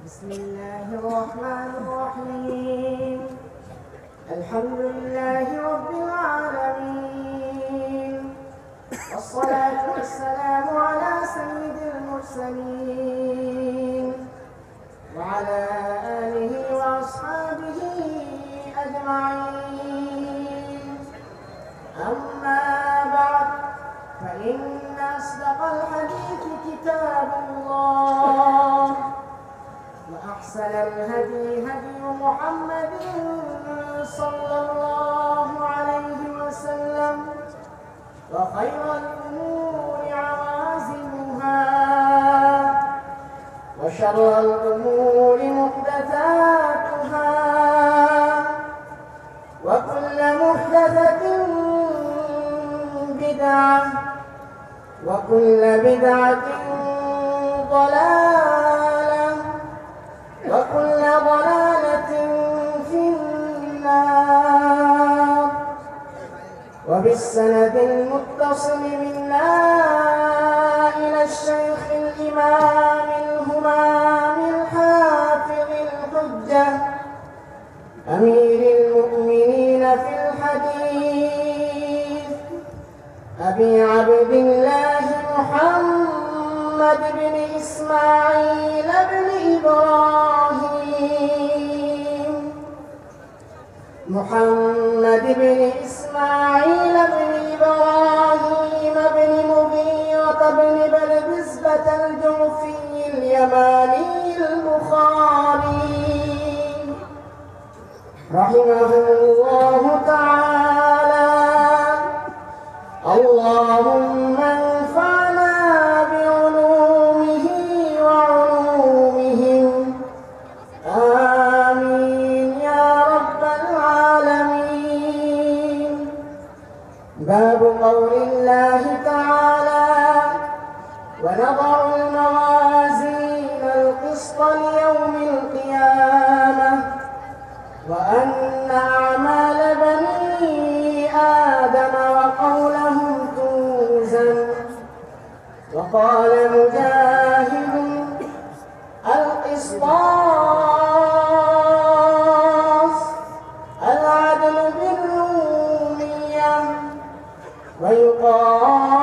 بسم الله الرحمن الرحيم. الحمد لله رب العالمين، والصلاة والسلام على سيد المرسلين وعلى آله وأصحابه أجمعين. أما بعد، فإن أصدق الحديث كتاب الله، وأحسن الهدي هدي محمد صلى الله عليه وسلم، وخير الأمور عوازمها، وشر الأمور محدثاتها، وكل محدثة بدعة، وكل بدعة ضلالة، وكل ضلالة في النار. وبالسند المتصل منا إلى الشيخ الإمام الهمام الحافظ الحجة أمير المؤمنين في الحديث أبي عبد الله محمد بن إسماعيل بن إبراهيم بن إبراهيم بن مغيرة بن بلبزبة الجعفي اليماني البخاري رحمه الله تعالى. اللهم انفعنا بعلومه وعلومهم، آمين يا رب العالمين. باب قول الله تعالى: ونضع الموازين القسط ليوم القيامة وأن أعمال بني آدم وقولهم توزن. وقال مجاهد: القسطاس العدل بالرومية. ويقال: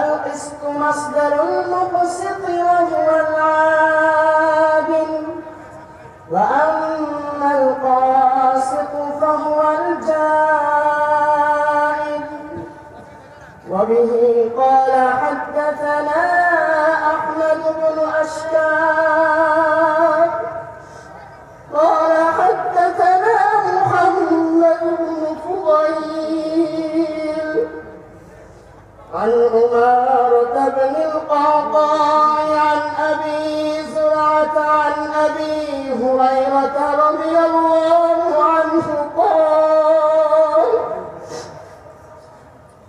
القسط مصدر المقسط وهو العادل، وأما القاسط فهو الجائر. وبه قال حدثنا أحمد بن أشكار قال حدثنا محمد بن فضيل عن عمارة بن القعقاع عن أبي زرعة عن أبي هريرة رضي الله عنه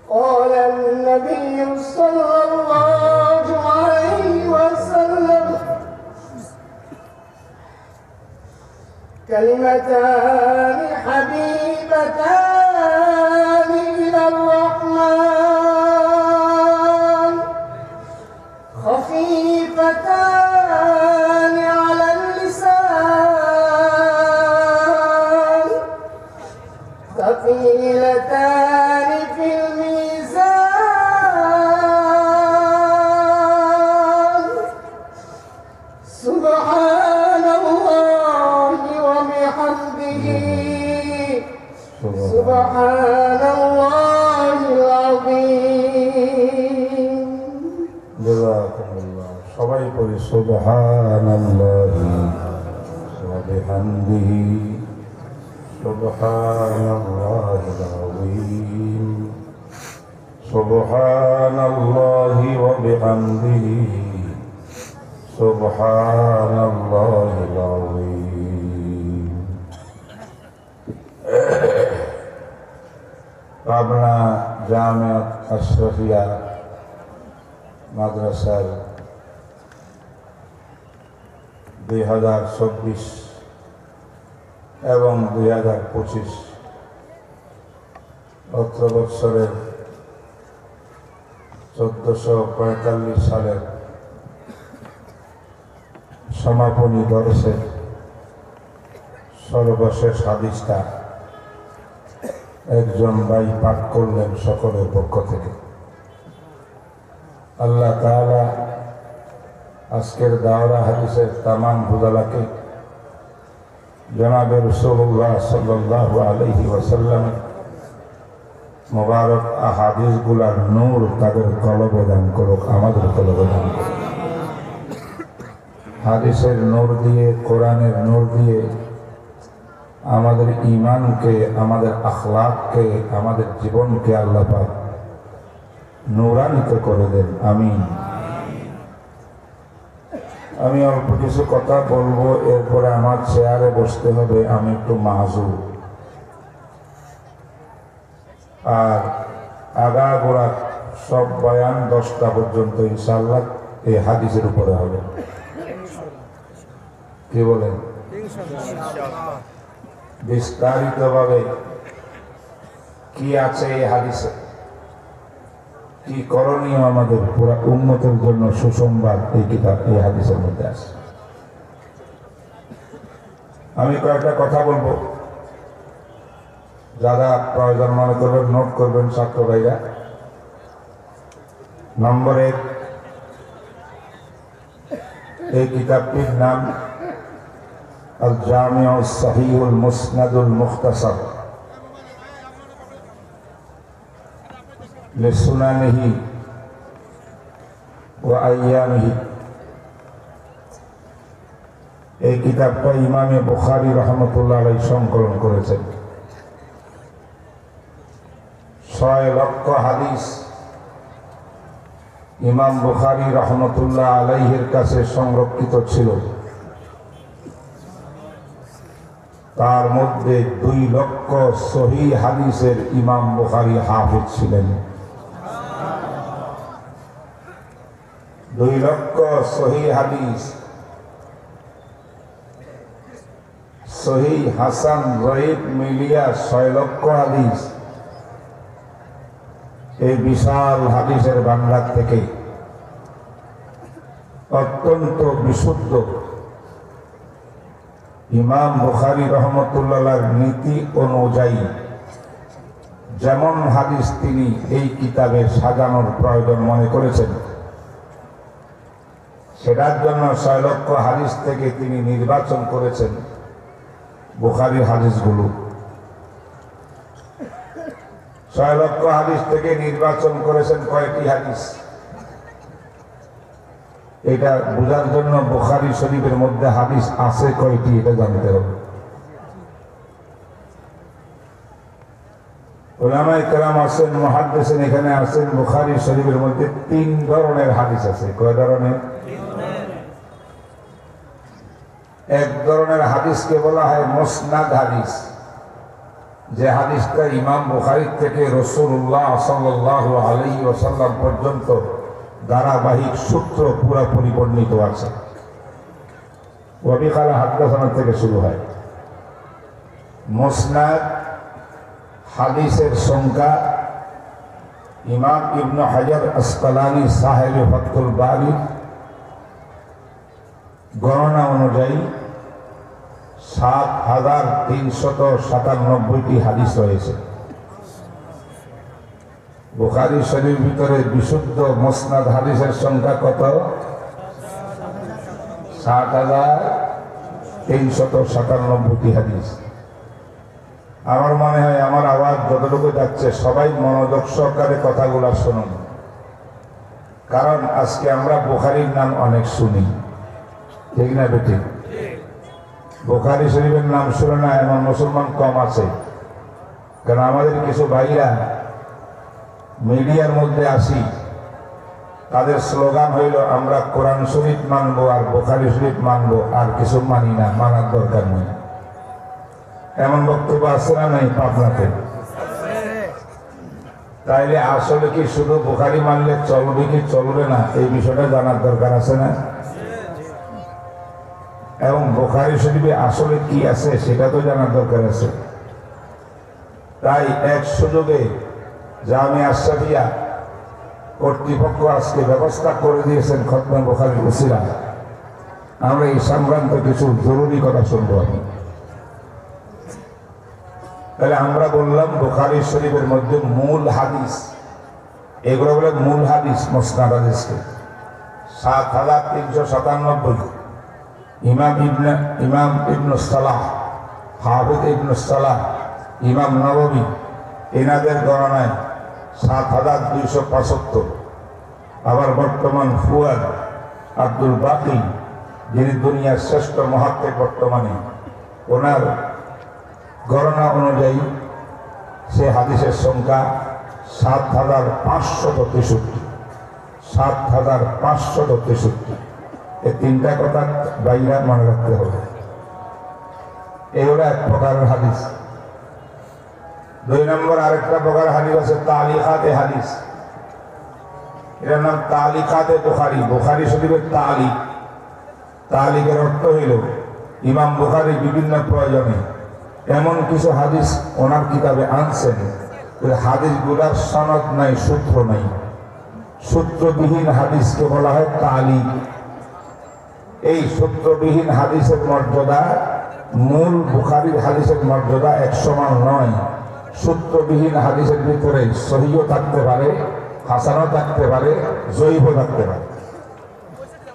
قال النبي صلى الله عليه وسلم: كلمتان حبيبتان إلى الرحمن خفيفتان على اللسان ثقيلتان في الميزان. سبحان الله وبحمده، سبحان الله العظيم. জাযাকুমুল্লাহ। সবাই পড়ি সুবহানাল্লাহি ওয়া বিহামদিহি, সুবহানাল্লাহিল আযীম, সুবহানাল্লাহি ওয়া বিহামদিহি, সুবহানাল্লাহিল আযীম। পাবনা জামিয়াত আশরাফিয়া মাদ্রাসার 2024 এবং 2025 অর্থ বৎসরের 1445 সালের সমাপনী দর্শের সর্বশেষ হাদিসটা একজন ভাই পাঠ করলেন সকলের পক্ষ থেকে। আল্লাহ তাআলা আজকের দাওরা হাদিসের তামাম বুজালাকে জনাবে রাসূলুল্লাহ সাল্লাল্লাহু আলাইহি ওয়াসাল্লামের মোবারক আহাদিসগুলার নূর তাদের কলবে দান করুক, আমাদের কলবে দান করুক। হাদিসের নূর দিয়ে, কোরআনের নূর দিয়ে আমাদের ঈমানকে, আমাদের আখলাককে, আমাদের জীবনকে আল্লাহ পাক নূরান্বিত করে দেন, আমিন। আমি অল্প কিছু কথা বলবো, এরপরে আমার চেয়ারে বসতে হবে, আমি একটু মাযুর। আর আগাগোড়া সব বয়ান 10টা পর্যন্ত ইনশাআল্লাহ এই হাদিসের উপরে হবে। কি বলেন? বিস্তারিতভাবে কি আছে এই হাদিসে, কি করণীয় আমাদের পুরা উম্মতের জন্য সুসংবাদ এই কিতাব, এই হাদিসের মধ্যে আছে। আমি কয়েকটা কথা বলবো, যারা প্রয়োজন মনে করবেন নোট করবেন ছাত্র ভাইরা। নম্বর 1, এই কিতাবটির নাম আল জামিউ সহিহুল মুসনাদুল মুখতাসার লিসুনানিহি ওয়া আইয়ামিহি। এই কিতাবটা ইমামে বুখারী রাহমাতুল্লাহ আলাইহি সংকলন করেছেন। 6 লক্ষ হাদিস ইমাম বুখারী রাহমাতুল্লাহ আলাইহির কাছে সংরক্ষিত ছিল। তার মধ্যে 2 লক্ষ সহিহ হাদিসের ইমাম বুখারী হাফেজ ছিলেন। 2 লক্ষ সহিহ হাদিস, সহিহ হাসান জয়ীফ মিলিয়া 6 লক্ষ হাদিস। এই বিশাল হাদিসের ভান্ডার থেকে অত্যন্ত বিশুদ্ধ ইমাম বুখারী রহমতুল্লাহর নীতি অনুযায়ী যেমন হাদিস তিনি এই কিতাবে সাজানোর প্রয়োজন মনে করেছেন, সেটার জন্য 6 লক্ষ হাদিস থেকে তিনি নির্বাচন করেছেন বুখারীর হাদিসগুলো। 6 লক্ষ হাদিস থেকে নির্বাচন করেছেন কয়টি হাদিস, এটা বোঝার জন্য বুখারী শরীফের মধ্যে হাদিস আছে কয়টি এটা জানতে হবে। উলামায়ে কেরাম আছেন, মুহাদ্দিসিন এখানে আছেন। বুখারী শরীফের মধ্যে 3 ধরনের হাদিস আছে। কয় ধরনের? এক ধরনের হাদিসকে বলা হয় মুসনাদ হাদিস, যে হাদিসটা ইমাম বুখারী থেকে রাসূলুল্লাহ সাল্লাল্লাহু আলাইহি ওয়াসাল্লাম পর্যন্ত ধারাবাহিক সূত্র পুরোপুরি বর্ণিত আছে। ওয়াবি কালা হাদাসানা থেকে শুরু হয়। মুসনাদ হাদিসের সংখ্যা ইমাম ইবনে হাজার আসকালানী সাহেব ফাতহুল বারী গণনা অনুযায়ী ৭,৩৯৭টি হাদিস রয়েছে। বুখারী শরীফের ভিতরে বিশুদ্ধ মুসনাদ হাদিসের সংখ্যা কত? ৭,৩৯৭টি হাদিস। আমার মনে হয় আমার আওয়াজ যতটুকু যাচ্ছে সবাই মনোযোগ সহকারে কথাগুলো শুনুন, কারণ আজকে আমরা বুখারীর নাম অনেক শুনি, ঠিক না বেটি? বুখারী শরীফের নাম শুনে না এমন মুসলমান কম আছে। কারণ আমাদের কিছু ভাইরা মিডিয়ার মধ্যে আসি, তাদের স্লোগান হইল আমরা কোরআন শরীফ মানবো আর বুখারী শরীফ মানবো, আর কিছু মানি না, মানার দরকার নেই। এমন বক্তব্য আছে না নাই পাবনাতে? তাইলে আসলে কি শুধু বুখারী মানলে চলবে কি চলবে না, এই বিষয়টা জানার দরকার আছে না? এবং বুখারী শরীফে আসলে কি আছে সেটা তো জানার দরকার আছে। তাই এক সুযোগে জামিয়া আশরাফিয়া কর্তৃপক্ষ আজকে ব্যবস্থা করে দিয়েছেন খতমে বুখারীর উসিলা। আমরা এই সংক্রান্ত কিছু জরুরি কথা শুনবো আমি। তাহলে আমরা বললাম বুখারী শরীফের মধ্যে মূল হাদিস, এগুলো বলে মূল হাদিস, মুসনাদ হাদিসকে ৭,৩৯৭। ইমাম ইবনে সালাহ, হাফিজ ইবনে সালাহ, ইমাম নববী এনাদের গণনায় ৭,২৭৫। আবার বর্তমান ফুয়াদ আব্দুল বাকি, যিনি দুনিয়ার শ্রেষ্ঠ মহাত্মে বর্তমানে, ওনার গণনা অনুযায়ী সে হাদিসের সংখ্যা ৭,৫৬৩। ৭,৫৬৩। এই তিনটা কথা বাইরা মনে রাখতে হবে। এই হলো এক প্রকারের হাদিস। ২ নম্বর আরেকটা প্রকার হাদিস আছে তালিকাতে হাদিস। এটার নাম তালিকাতে বুখারী। বুখারী শরীফের তালিক। তালিকের অর্থ হইল ইমাম বুখারী বিভিন্ন প্রয়োজনে এমন কিছু হাদিস ওনার কিতাবে আনছেন, হাদিসগুলার সনদ নাই, সূত্র নাই। সূত্রবিহীন হাদিসকে বলা হয় তালিক। এই সূত্রবিহীন হাদিসের মর্যাদা মূল বুখারীর হাদিসের মর্যাদা এক সমান নয়। সূত্রবিহীন হাদিসের ভিতরে সহিহও থাকতে পারে, হাসানও থাকতে পারে, জয়ীফও থাকতে পারে।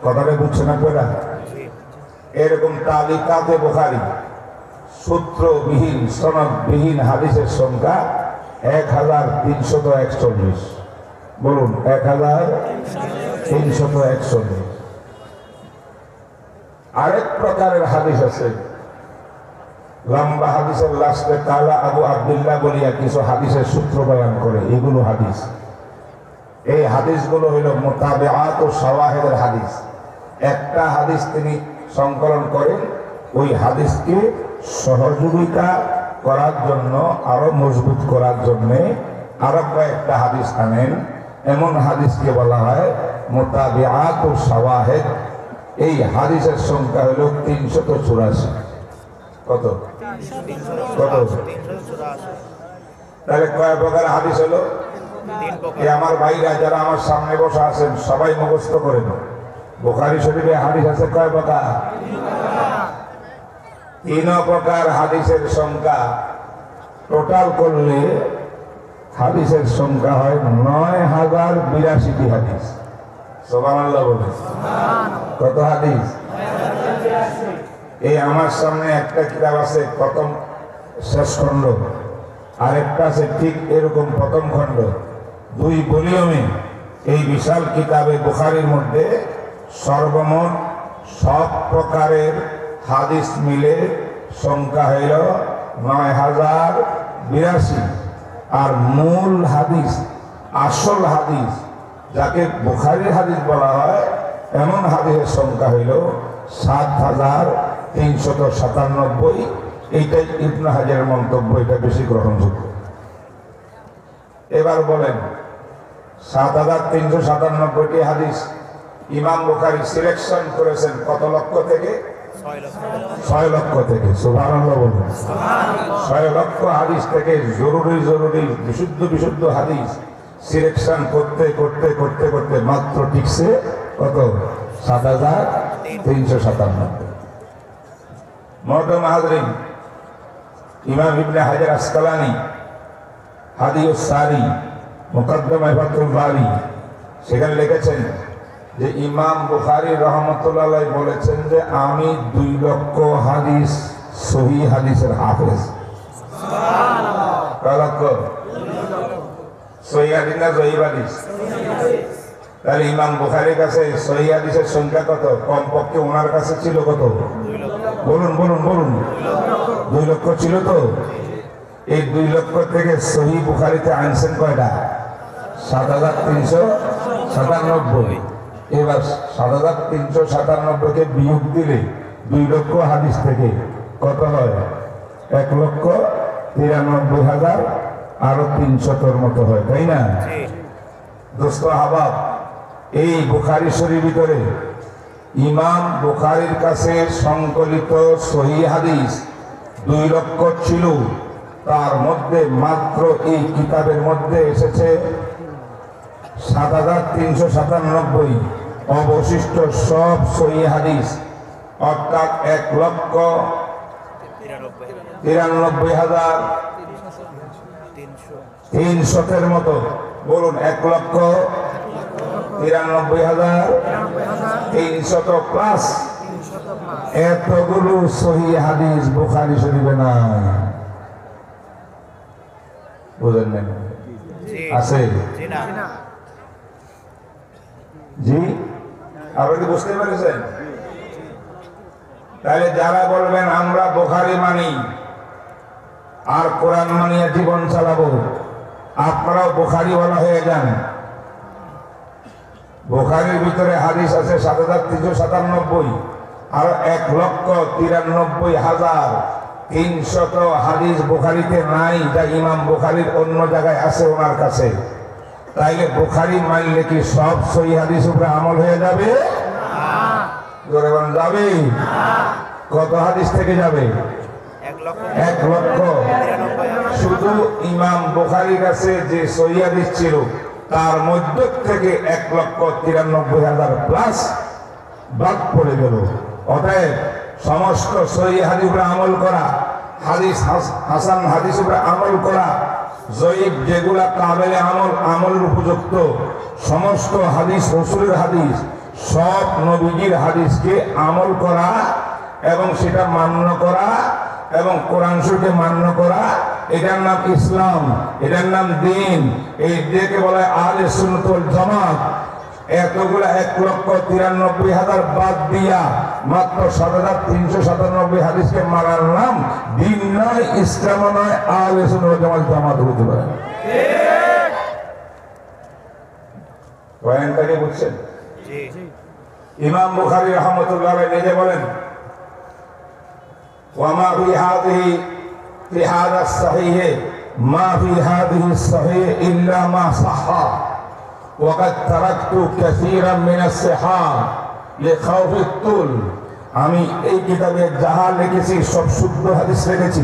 কথাটা বুঝছেন আপনারা? এরকম তালিকাতে বুখারী, সূত্রবিহীন সনদবিহীন হাদিসের সংখ্যা ১,৩৪১। বলুন ১,৩৪১। আরেক প্রকারের হাদিস আছে, লম্বা হাদিসের লাস্টে কালা আবু আব্দুল্লাহ বলিয়া কিছু হাদিসের সূত্র বয়ান করে, এগুলো হাদিস। এই হাদিসগুলো হইল মুতাবিআত ও শাওয়াহিদের হাদিস। একটা হাদিস তিনি সংকলন করেন, ওই হাদিসকে সহযোগিতা করার জন্য, আরো মজবুত করার জন্য আরো কয়েকটা হাদিস আনেন। এমন হাদিসকে বলা হয় মুতাবিআত ও শাওয়াহিদ। এই হাদিসের সংখ্যা হলো ৩৮৪। কত? তাহলে কয় প্রকার হাদিস হলো? আমার ভাইরা যারা আমার সামনে বসে আছেন সবাই মুখস্থ করে দাও। বুখারী শরীফে হাদিস আছে কয় প্রকার? ৩ প্রকার হাদিসের সংখ্যা টোটাল করলে হাদিসের সংখ্যা হয় ৯,০৮২টি হাদিস। সুবহানাল্লাহ বলে। কত হাদিস? এই আমার সামনে একটা কিতাব আছে প্রথম শেষ খণ্ড, আরেকটা আছে ঠিক এরকম প্রথম খণ্ড, 2 ভলিউমে। এই বিশাল কিতাবে বুখারীর মধ্যে সর্বমোট সব প্রকারের হাদিস মিলে সংখ্যা হইল ৯,০৮২। আর মূল হাদিস, আসল হাদিস, যাকে বুখারীর হাদিস বলা হয়, এমন হাদিসের সংখ্যা হইল ৭,৩৯৭। এইটাই ইবনে হাজারের মন্তব্য, এটা বেশি গ্রহণযোগ্য। এবার বলেন ৭,৩৯৭টি হাদিস ইমাম বুখারী সিলেকশন করেছেন কত লক্ষ থেকে? ৬ লক্ষ থেকে। সুবহানাল্লাহ বলুন। ৬ লক্ষ হাদিস থেকে জরুরি বিশুদ্ধ হাদিস সিলেকশন করতে করতে করতে করতে মাত্র টিকছে কত? ৭,৩৯৭। মুহতারাম হাজরিন, ইমাম ইবনে হাজার আসকালানী হাদিউস সারি মুকদ্দমায়ে ফাতুল বারী সেখানে লিখেছেন যে ইমাম বুখারী রাহমাতুল্লাহ আলাইহি বলেছেন যে আমি ২ লক্ষ হাদিস সহিহ হাদিসের হাফেজ। সুবহানাল্লাহ। কয় লক্ষ? সহিহ হাদিস না জয়ীফ হাদিস? তাহলে ইমাম বুখারীর কাছে সহিহ হাদিসের সংখ্যা কত? কমপক্ষে ওনার কাছে ছিল কত? বলুন বলুন বলুন। 2 লক্ষ ছিল তো? এই 2 লক্ষ থেকে সহিহ বুখারীতে আনছেন কয়টা? ৭,৩৯৭। এবার ৭,৩৯৭কে বিয়োগ দিলে 2 লক্ষ হাদিস থেকে কত হয়? ১,৯৩,০০০ আরো ৩০০ মতো হয়, তাই না? দোস্ত আহবাব, এই বুখারী শরীফের ভিতরে ইমাম বুখারীর কাছে সংকলিত সহিহ হাদিস 2 লক্ষ ছিল। তার মধ্যে মাত্র এই কিতাবের মধ্যে এসেছে ৭,৩৯৭। অবশিষ্ট সব সহিহ হাদিস অর্থাৎ 1,93,300 মতো। বলুন 1,93,300 প্লাস এতগুলো সহিহ হাদিস বুখারী শরীফে নাই। বুঝেন না? আছে জি, আপনি কি বুঝতে পেরেছেন? তাহলে যারা বলবেন আমরা বুখারী মানি আর কোরআন মানিয়ে জীবন চালাবো, আপনারাও বুখারীওয়ালা হয়ে যান। বুখারীর ভিতরে হাদিস আছে ৭,৩৯৭ আর ১,৯৩,৩০০ হাদিস বুখারীতে নাই, যা ইমাম বুখারীর অন্য জায়গায় আছে ওনার কাছে। তাইলে বুখারী মানলে কি সব সহিহ হাদিস উপরে আমল হয়ে যাবে? জোরে বলেন যাবে? কত হাদিস থেকে যাবে? 1,00,000। শুধু ইমাম বুখারীর কাছে যে সহিহ হাদিস ছিল তার মধ্য থেকে 1,93,000 প্লাস বাদ পড়ে গেল। অতএব সমস্ত সহিহ হাদিস উপরে আমল করা, হাদিস হাসান হাদিস উপরে আমল করা, জয়ীফ যেগুলা কাবেলে আমলের উপযুক্ত সমস্ত হাদিস, রাসূলের হাদিস, সব নবীজির হাদিসকে আমল করা এবং সেটা মান্য করা এবং কোরআন শরীফকে মান্য করা, এটার নাম ইসলাম, এটার নাম দ্বীন। এই দিকে বলা হয় আহলে সুন্নাত ওয়াল জামাত। এতগুলা 1,93,000 বাদ দিয়া মাত্র 7,397 হাদিসকে মানার নাম দ্বীন নয়, ইসলাম নয়, আহলে সুন্নাত ওয়াল জামাত হতে পারে। পয়েন্টটাকে বুঝছেন? ইমাম বুখারী রাহমাতুল্লাহ আলাইহি নিজে বলেন, ওয়ামা ফি হাযা সাহিহ মা ফি হাযিহি সাহিহ ইল্লা মা সাহহা ওয়া কাদ তারাকতু কাসীরাম মিনাস সিহাহ লিখাউফি তুল। আমি এই কিতাবে যাহা লিখেছি সব শুদ্ধ হাদিস লিখেছি,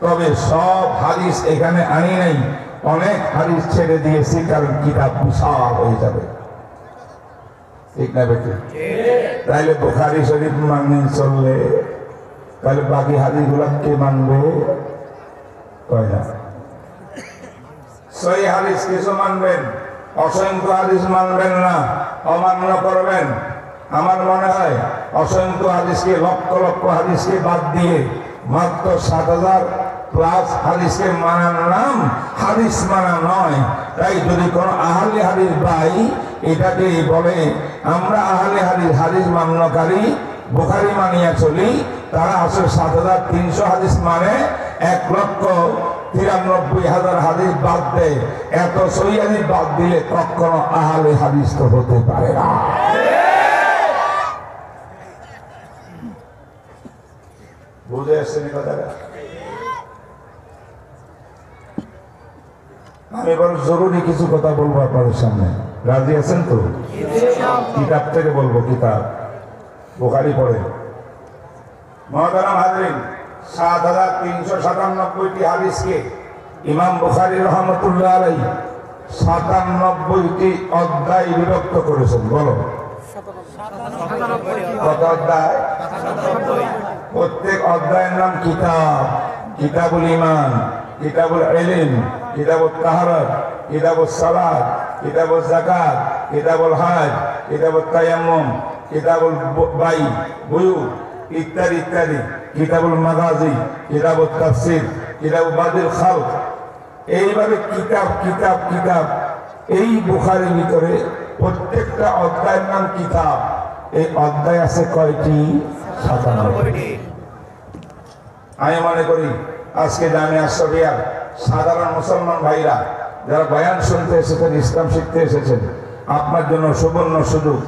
তবে সব হাদিস এখানে আনি নাই, অনেক হাদিস ছেড়ে দিয়েছি কারণ কিতাব বিশাল হয়ে যাবে। ঠিক না বেটি? তাইলে বুখারী শরীফ মানলে চললে তাহলে বাকি হাদিসগুলো কে মানবে? কয় না। সহিহ হাদিস কিছু মানবেন, অসংখ্য হাদিস মানবেন না, অমান্য করবেন। আমার মনে হয় অসংখ্য হাদিসকে, লক্ষ লক্ষ হাদিসকে বাদ দিয়ে মাত্র 7,000 প্লাস হাদিসকে মানার নাম হাদিস মানা নয়। তাই যদি কোনো আহলে হাদিস ভাই এটাকে বলে আমরা আহলে হাদিস, হাদিস মান্যকারী, বুখারী মানিয়া চলি, তারা আসলে 7,300 হাদিস মানে 1,93,000 হাদিস বাদ দেয়। এত সহিহ হাদিস বাদ দিলে কখনো আহলে হাদিস তো হতে পারে না। বুঝে আসছেন কথাটা? আমি বড় জরুরি কিছু কথা বলবো আপনাদের সামনে, রাজি আছেন তো? কিতাব থেকে বলবো, কিতাব বুখারী পড়ে। মুহতারাম হাজরিন, 7,397টি হাদিসকে ইমাম বুখারী রাহমাতুল্লাহ আলাইহি 97টি অধ্যায় বিভক্ত করেছেন। বলো কত অধ্যায়? প্রত্যেক অধ্যায়ের নাম কিতাব। কিতাবুল ঈমান, কিতাবুল ইলম, কিতাবুত তাহারাত, কিতাবুস সালাত, কিতাবুজ যাকাত, কিতাবুল হজ, কিতাবুত তায়াম্মুম, কিতাবুল বুয়ু ইত্যাদি ইত্যাদি, কিতাবুল মাগাজি, কিতাবুত তাফসীর, কিতাবু বাদিল খালক। এইভাবে কিতাব কিতাব কিতাব। এই বুখারীর ভিতরে প্রত্যেকটা অধ্যায়ের নাম কিতাব। এই অধ্যায় আছে কয়টি? 97টি। আমি মনে করি আজকে জামিয়া শরিয়ার সাধারণ মুসলমান ভাইরা যারা বয়ান শুনতে এসেছেন, ইসলাম শিখতে এসেছেন, আপনার জন্য সুবর্ণ সুযোগ।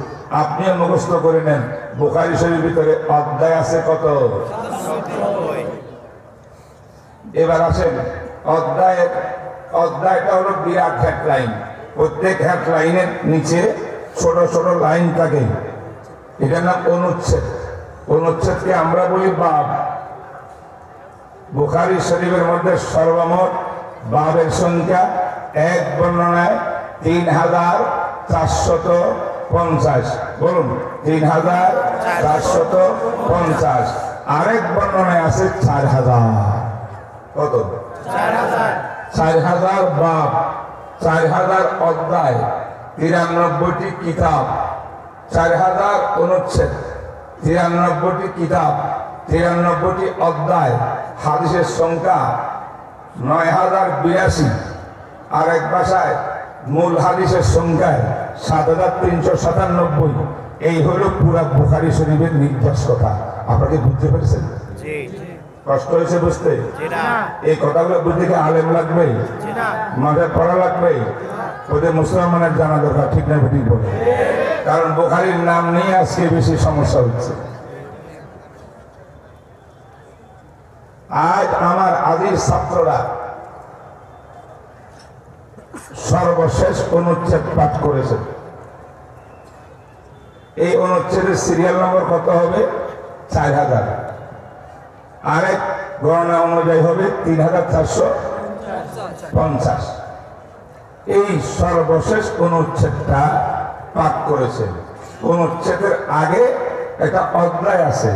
আপনিও মুখস্থ করে নেন বুখারী শরীফের ভিতরে অধ্যায় আছে কত? এবার আসেন অধ্যায়টা হলো বিরাট হেডলাইন। প্রত্যেক হেডলাইনের নিচে ছোট ছোট লাইন থাকে, এটার নাম অনুচ্ছেদ। অনুচ্ছেদকে আমরা বলি বাব। বুখারী শরীফের মধ্যে সর্বমোট বাবের সংখ্যা এক বর্ণনায় 3,400 50 বলুন 3450 আরেক বর্ণনায় আছে 4000 কত 4000 বাব 4000 অধ্যায় 93টি কিতাব 4000 অনুচ্ছেদ 93টি কিতাব 93টি অধ্যায় হাদিসের সংখ্যা 9082 আর এক ভাষায় মূল হাদিসের সংখ্যায় 7397 এই হলো পুরা বুখারী শরীফের নির্দেশ কথা আপনাকে বুঝতে পেরেছেন কষ্ট হয়েছে বুঝতে এই কথাগুলো বুঝতে কি আলেম লাগবে মাঠে পড়া লাগবে ওদের মুসলমানের জানা দরকার ঠিক না ঠিক বলে কারণ বুখারীর নাম নিয়ে আজকে বেশি সমস্যা হচ্ছে আজ আমার আদির ছাত্ররা সর্বশেষ অনুচ্ছেদ পাঠ করেছে এই অনুচ্ছেদের সিরিয়াল নম্বর কত হবে 4000 আরেক গণনা অনুযায়ী হবে 3450 এই সর্বশেষ অনুচ্ছেদটা পাঠ করেছে অনুচ্ছেদের আগে একটা অধ্যায় আছে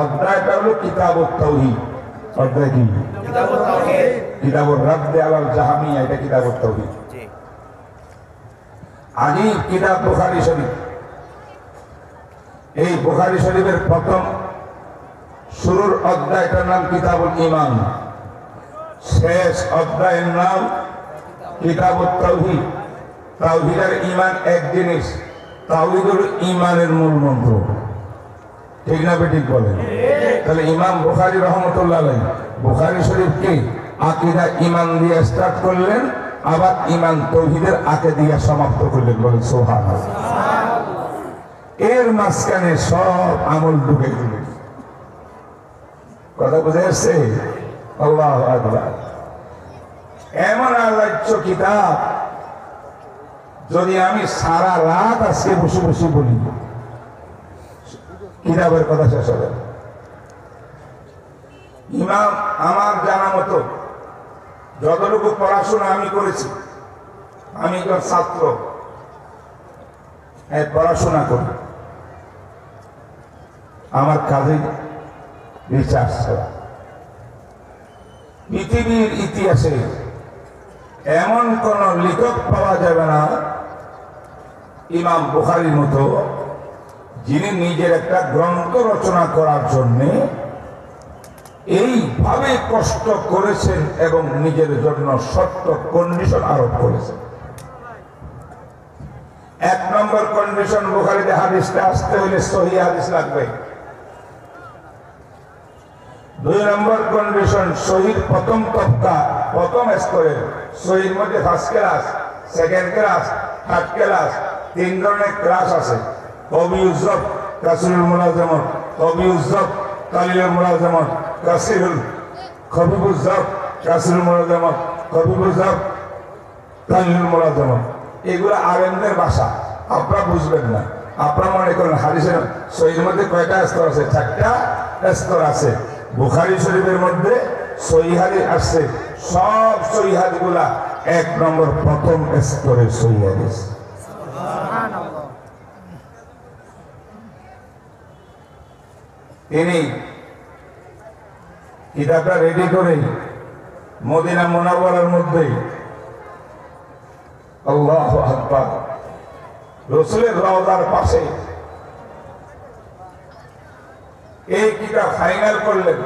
অধ্যায়টা হলো কিতাবুত তাওহীদ অধ্যায় কি কিতাবুত তাওহীদ কিতাবুর রাদ্দ আলাল জাহমিয়া এটা কিতাবুত তাওহীদ আজীব কিতাব বুখারী শরীফ এই বুখারী শরীফের প্রথম শুরুর অধ্যায়টার নাম কিতাবুল ঈমান শেষ অধ্যায়ের নাম কিতাবুত তাওহীদ তাওহীদ আর ঈমান এক জিনিস তাওহীদ হলো ঈমানের মূল মন্ত্র ঠিক না ঠিক বলেন তাহলে ইমাম বুখারী রাহমাতুল্লাহ আলাইহি বুখারী শরীফকে আকীদা ঈমান দিয়ে স্টার্ট করলেন আবার ঈমান তাওহীদের আকে দিয়ে সমাপ্ত করলেন বলেন সুবহানাল্লাহ এর মাঝখানে সব আমল ঢুকে গেল কথা বুঝে আসছে আল্লাহু আকবার এমন আলোচ্য কিতাব যদি আমি সারা রাত আজকে বসে বসে বলি কিতাবের কথা শেষ হবে ইমাম আমার জানা মতো যতটুকু পড়াশোনা আমি করেছি আমি একজন ছাত্র পড়াশোনা করি আমার কাজে রিসার্চ ছাড়া পৃথিবীর ইতিহাসে এমন কোন লেখক পাওয়া যাবে না ইমাম বুখারীর মতো যিনি নিজের একটা গ্রন্থ রচনা করার জন্য এইভাবে কষ্ট করেছেন এবং নিজের জন্য শর্ত কন্ডিশন আরোপ করেছেন এক নম্বর কন্ডিশন বুখারীতে হাদিসটা আসতে হলে সহিহ হাদিস লাগবে দুই নম্বর কন্ডিশন সহির প্রথম তবকা প্রথম স্তরের সহির মধ্যে first class second class third class তিন ধরনের ক্লাস আছে কবি উজ্জব কাসিরুল মুলাজামত কবি উজ্জব কালিলুল মুলাজামত কাসিরুল খবিব উজ্জব কাসিরুল মুলাজামত খবিব উজ্জব কালিলুল মুলাজামত এগুলো আলেমদের ভাষা আপনারা বুঝবেন না আপনারা মনে করেন হাদিসের সহির মধ্যে কয়টা স্তর আছে 4টা স্তর আছে বুখারী শরীফের মধ্যে সহিহ হাদিস আসছে সব সহিহ হাদিসগুলা এক নম্বর প্রথম স্তরের সহিহ হাদিস সুবহানাল্লাহ তিনি কিতাবটা রেডি করে মদিনা মুনাওয়ারার মধ্যে আল্লাহু আকবার রাসূলের রওজার পাশে এই কিতাব ফাইনাল করলেন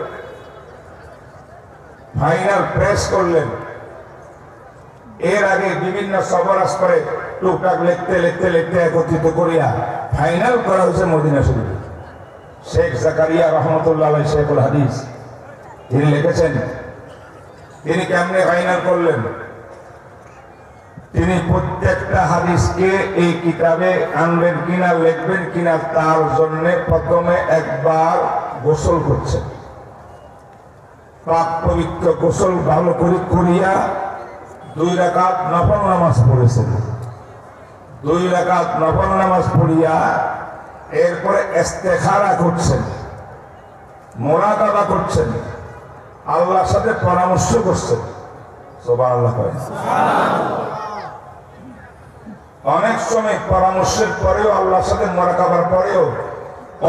ফাইনাল প্রেস করলেন এর আগে বিভিন্ন সফর করে টুকটাক লিখতে লিখতে লিখতে একত্রিত করিয়া ফাইনাল করা হয়েছে মদিনা শরীফে শেখ জাকারিয়া রহমতুল্লাহ আলাইহি শেখুল হাদিস তিনি লিখেছেন তিনি কেমনে ফাইনাল করলেন তিনি প্রত্যেকটা হাদিসকে এই কিতাবে আনবেন কিনা লিখবেন কিনা তার জন্য প্রথমে একবার গোসল করছেন পাক পবিত্র গোসল ভালো করে করিয়া 2 রাকাত নফল নামাজ পড়েছেন 2 রাকাত নফল নামাজ পড়িয়া এরপরে ইস্তেখারা করছেন মুরাকাবা করছেন আল্লাহর সাথে পরামর্শ করছেন সুবহানাল্লাহ সুবহানাল্লাহ অনেক সময় পরামর্শের পরেও আল্লাহর সাথে মোরাকাবার পরেও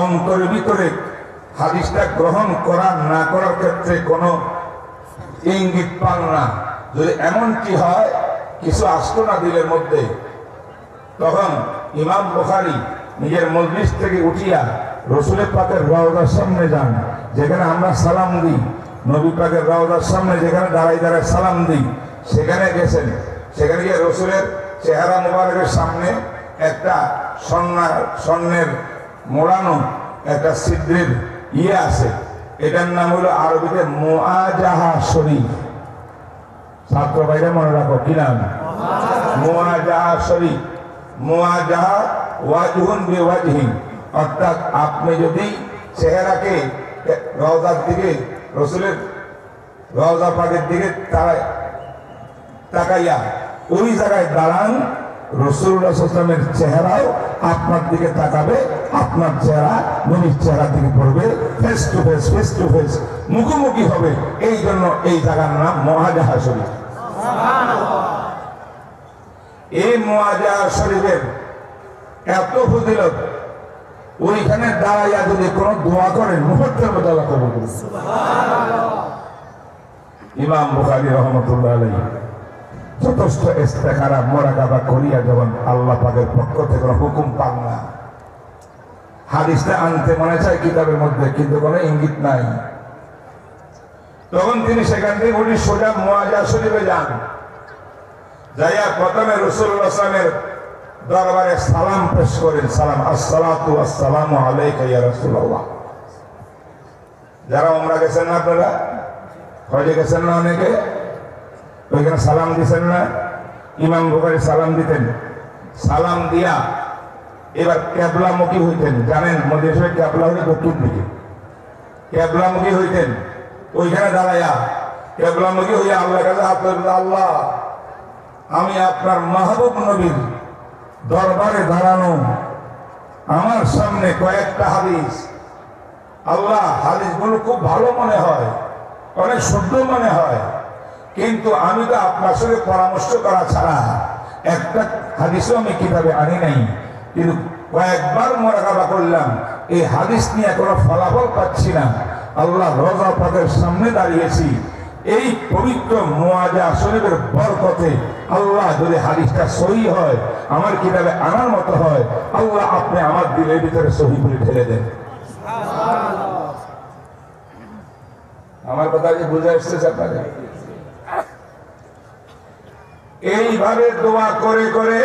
অন্তরের ভিতরে হাদিসটা গ্রহণ করা না করার ক্ষেত্রে কোনো ইঙ্গিত পান না। যদি এমনটি হয় কিছু আসতো না দিলের মধ্যে, তখন ইমাম বুখারী নিজের মজলিস থেকে উঠিয়া রসুলের পাকের রওজার সামনে যান, যেখানে আমরা সালাম দিই। নবী পাকের রওজার সামনে যেখানে দাঁড়াই দাঁড়ায় সালাম দিই, সেখানে গেছেন। সেখানে গিয়ে রসুলের চেহারা মোবারকের সামনে একটা স্বর্ণের মোড়ানো একটা ছিদ্রের আছে, এটার নাম হলো আরবিতে মুআজাহা শরীফ। ছাত্র ভাইরা মনে রাখো কি নাম? মুআজাহা শরীফ। মুআজাহা ওয়াজহুন বিওয়াজহিন, অর্থাৎ আপনি যদি চেহারাকে রওজার দিকে, রসুলের রওজা পাকের দিকে তাকাইয়া ওই জায়গায় দাঁড়ান, রাসূলুল্লাহ সাল্লাল্লাহু আলাইহি ওয়াসাল্লামের চেহারাও আপনার দিকে তাকাবে, আপনার চেহারা নবীর চেহারা দিকে পড়বে, ফেস টু ফেস মুখোমুখি হবে। এই জন্য এই জায়গার নাম মুআজাহা শরীফ। এই মুআজাহা শরীফের এত ফজিলত, ওইখানে দাঁড়াইয়া যদি কোনো দোয়া করেন মুহূর্তের মধ্যে আল্লাহ কবুল করবে। ইমাম বুখারী রাহমাতুল্লাহ আলাইহি যথেষ্ট ইস্তেখারা মোরাকাবা করিয়া যখন আল্লাহ পাকের পক্ষ থেকে হুকুম পান না, হাদিসটা আনতে মনে চায় কিতাবের মধ্যে, কিন্তু কোনো ইঙ্গিত নাই, তখন তিনি সেখান থেকে উনি সোজা মুআজাহা শরীফে যান। যাইয়া প্রথমে রাসূলুল্লাহ সাল্লাল্লাহু আলাইহি ওয়াসাল্লামের দরবারে সালাম পেশ করেন। সালাম, আসসালাতু ওয়াসসালামু আলাইকা ইয়া রাসূলুল্লাহ। যারা উমরা গেছেন না, আপনারা হজে গেছেন না, অনেকে ওইখানে সালাম দিচ্ছেন না? ইমাম বুখারী সালাম দিতেন। সালাম দিয়া এবার কেবলামুখী হইতেন। জানেন মদিনা শরীফ কেবলা হলে দক্ষিণ দিকে, কেবলামুখী হইতেন। ওইখানে দাঁড়াইয়া কেবলামুখী হইয়া আল্লাহর কাছে হাত তুলতেন, আল্লাহ আমি আপনার মাহবুব নবীর দরবারে দাঁড়ানো, আমার সামনে কয়েকটা হাদিস, আল্লাহ হাদিসগুলো খুব ভালো মনে হয়, অনেক শুদ্ধ মনে হয়, কিন্তু আমি তো আপনার সঙ্গে পরামর্শ করা ছাড়া একটা হাদিসও আমি কিতাবে আনি নাই, কিন্তু কয়েকবার মোরাকাবা করলাম, এই হাদিস নিয়ে কোনো ফলাফল পাচ্ছি না। আল্লাহ রওজা পাকের সামনে দাঁড়িয়েছি, এই পবিত্র মুআজাহা শরীফের বরকতে আল্লাহ যদি হাদিসটা সহিহ হয়, আমার কিতাবে আনার মতো হয়, আল্লাহ আপনি আমার দিলের ভিতরে সহিহ করে ঢেলে দেন। আমার কথা কি বুঝে আসছে আপনাকে? এইভাবে দোয়া করে করে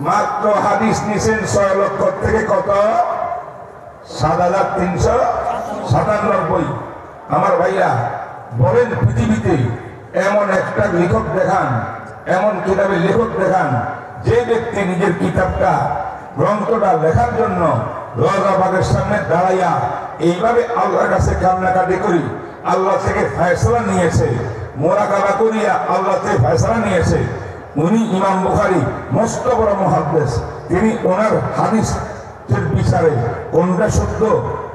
মাত্র হাদিস নিছেন 6 লক্ষ থেকে কত? 7,397। আমার ভাইয়া বলেন, পৃথিবীতে এমন একটা লেখক দেখান, এমন কিতাবের লেখক দেখান, যে ব্যক্তি নিজের কিতাবটা, গ্রন্থটা লেখার জন্য রওজা পাকের সামনে দাঁড়াইয়া এইভাবে আল্লাহর কাছে কান্নাকাটি করি, আল্লাহ থেকে ফয়সালা নিয়েছে, মোরাকাবা করিয়া আল্লাহ থেকে ফয়সালা নিয়েছে। উনি ইমাম বুখারী, মস্ত বড় মুহাদ্দিস। তিনি ওনার হাদিসের বিচারে কোনটা শুদ্ধ,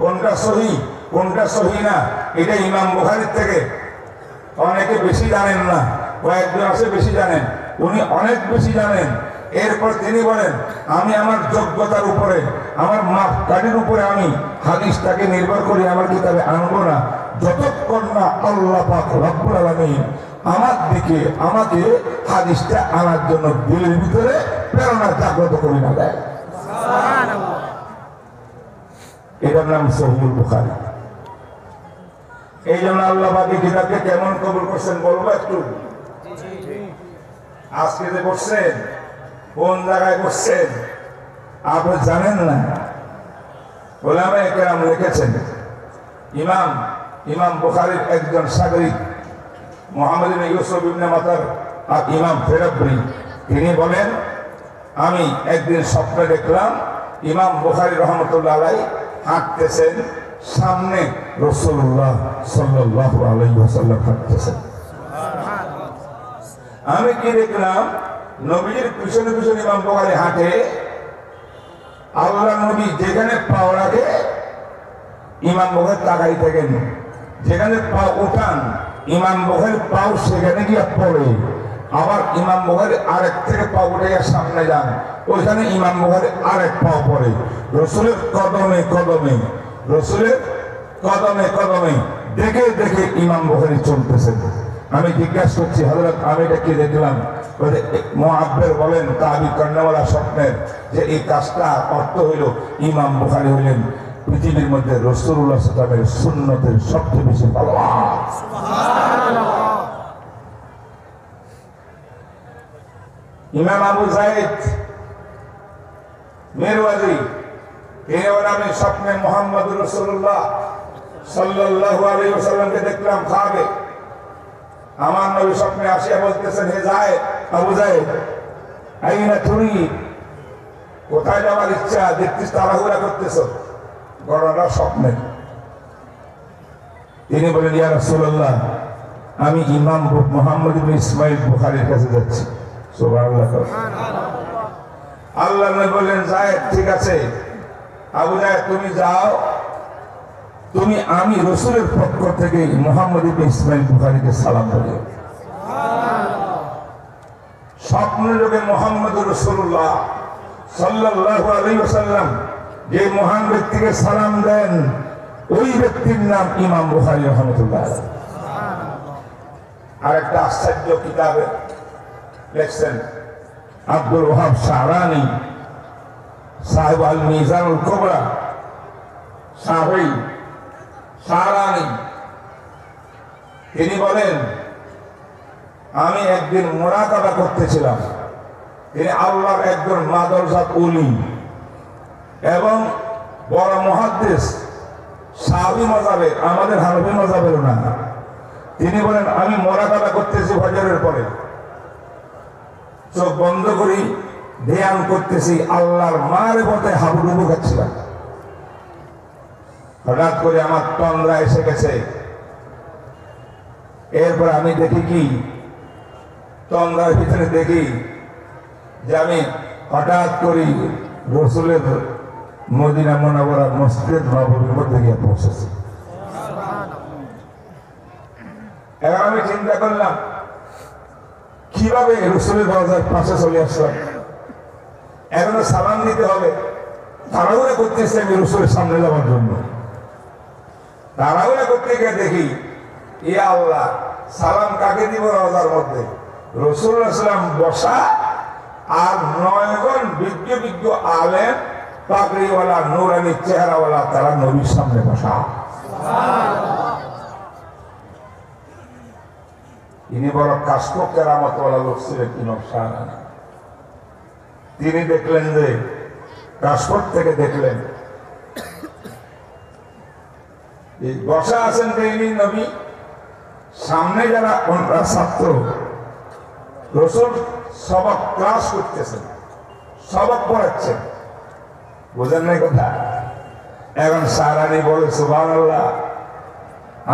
কোনটা সহিহ, কোনটা সহিহ না, এটা ইমাম বুখারীর থেকে অনেকে বেশি জানেন না, কয়েকজন আছে বেশি জানেন, উনি অনেক বেশি জানেন। এরপর তিনি বলেন, আমি আমার যোগ্যতার উপরে, আমার মাপকাঠির উপরে আমি হাদিসটাকে নির্ভর করে আমার কিতাবে আনবো না, যতক্ষণ না আল্লাহ পাক রব্বুল আলামিন আমার দিকে আমাকে হাদিসটা আনার জন্য দিলের ভিতরে প্রেরণা জাগ্রত করে না দেয়। এটার নাম সহিহুল বুখারী। এই জন্য আল্লাহ পাক এই কিতাবকে কেমন কবুল করছেন বলবো একটু। আজকে যে বসছেন, কোন জায়গায় বসছেন আপনি জানেন না। উলামায়ে কেরাম লিখেছেন, ইমাম বুখারীর একজন শাগির্দ মুহাম্মদ ইবনে ইউসুফ ইবনে মাতার আর ইমাম ফেরাবরি, তিনি বলেন, আমি একদিন স্বপ্নে দেখলাম ইমাম বুখারী রাহমাতুল্লাহ আলাইহি হাঁটতেছেন, সামনে রাসূলুল্লাহ সাল্লাল্লাহু আলাইহি ওয়াসাল্লাম হাঁটতেছেন। আমি কি দেখলাম, নবীর পিছনে পিছনে ইমাম বুখারী হাঁটে, আল্লাহ নবী যেখানে পা রাখে ইমাম বুখারী তাকাই থাকেন, যেখানে পা উঠান ইমাম বুখারী পাও সেখানে গিয়ে পড়ে। আবার ইমাম বুখারী আরেক থেকে পা উঠে সামনে যান, ওইখানে ইমাম বুখারী আরেক পা পড়ে। রসুলের কদমে কদমে, রসুলের কদমে কদমে দেখে দেখে ইমাম বুখারী চলতেছেন। আমি জিজ্ঞাসা করছি, হযরত আমি এটা কি দেখলাম? মুআব্বির বলেন তাবির কর্ণওয়ালা স্বপ্নের যে এই কাজটা অর্থ হইল ইমাম বুখারী হইলেন পৃথিবীর মধ্যে রাসূলুল্লাহ সাল্লাল্লাহু আলাইহি ওয়াসাল্লামের সুন্নতের সবচেয়ে বেশি ফলোয়ার। সুবহানাল্লাহ। ইমাম আবু যায়েদ মিরওয়াজি আমি স্বপ্নে মুহাম্মদ রাসূলুল্লাহ সাল্লাল্লাহু আলাইহি ওয়াসাল্লামকে দেখলাম খাবে। আমার নবী স্বপ্নে আসিয়া বলতেছেন, হে যায়েদ, আবু যায়েদ, আইনা তুরিদ, কোথায় যাওয়ার ইচ্ছা? দেখছিস তাড়াহুড়া করতেছ। ঘটনাটা স্বপ্নে। তিনি বলেন, ইয়া রাসূলুল্লাহ, আমি ইমাম মুহাম্মদ ইবনে ইসমাঈল বুখারীর কাছে যাচ্ছি। সুবহানাল্লাহ। আল্লাহ নবী বললেন, যায়েদ ঠিক আছে, আবু যায়েদ তুমি যাও, তুমি আমি রাসূলের পক্ষ থেকে মুহাম্মদ ইবনে ইসমাঈল বুখারীকে সালাম বলিও। স্বপ্নে যোগে মুহাম্মদ রাসূলুল্লাহ সাল্লাল্লাহু আলাইহি ওয়াসাল্লাম যে মহান ব্যক্তিকে সালাম দেন, ওই ব্যক্তির নাম ইমাম বুখারী রাহমাতুল্লাহ আলাইহি। আর একটা আশ্চর্য কিতাবে লেখছেন আব্দুল ওয়াহাব শাহরানি সাহেব আল মিজানুল কুবরা সাহেব শাহরানি, তিনি বলেন, আমি একদিন মুরাকাবা করতেছিলাম। তিনি আল্লাহর একজন মাদরজাত ওলি এবং বড় মুহাদ্দিস, শাফি মাযহাবের, আমাদের হানফি মাযহাবের না। তিনি বলেন, আমি মুরাকাবা করতেছি ফজরের পরে, চোখ বন্ধ করি, ধ্যান করতেছি, আল্লাহর মারিফতে হাবুডুবু খাচ্ছিলাম। হঠাৎ করে আমার তন্দ্রা এসে গেছে। এরপর আমি দেখি কি, তন্দ্রার ভিতরে দেখি যে আমি হঠাৎ করি রাসূলের মদিনা মুনাওয়ারা মসজিদ নববীর মধ্যে গিয়ে পৌঁছেছি। এবার আমি চিন্তা করলাম, কিভাবে রাসূলের দরজার পাশে চলে আসলাম? এখন সালাম দিতে হবে, তাড়াহুড়া করতেছি আমি রাসূলের সামনে যাওয়ার জন্য। তাড়াহুড়া করতে গিয়ে দেখি, ইয়া আল্লাহ, সালাম কাকে দিব? রওজার মধ্যে রাসূলুল্লাহ সাল্লাম বসা, আর 9 জন বিজ্ঞ বিজ্ঞ আলেম, পাগড়িওয়ালা, নূরানি চেহারাওয়ালা, তারা নবীর সামনে বসা। ইনি বড় কাশফ কেরামতওয়ালা লোক ছিলেন ইমাম শাহরানি। তিনি দেখলেন যে কাশফ থেকে দেখলেন বসা আছেন তিনি নবী, সামনে যারা ছাত্র, রাসূল সবক ক্লাস করতেছেন, সবক পড়াচ্ছেন, বুঝেন নাই কথা? এখন শাহরানি বলে, সুবহানাল্লাহ,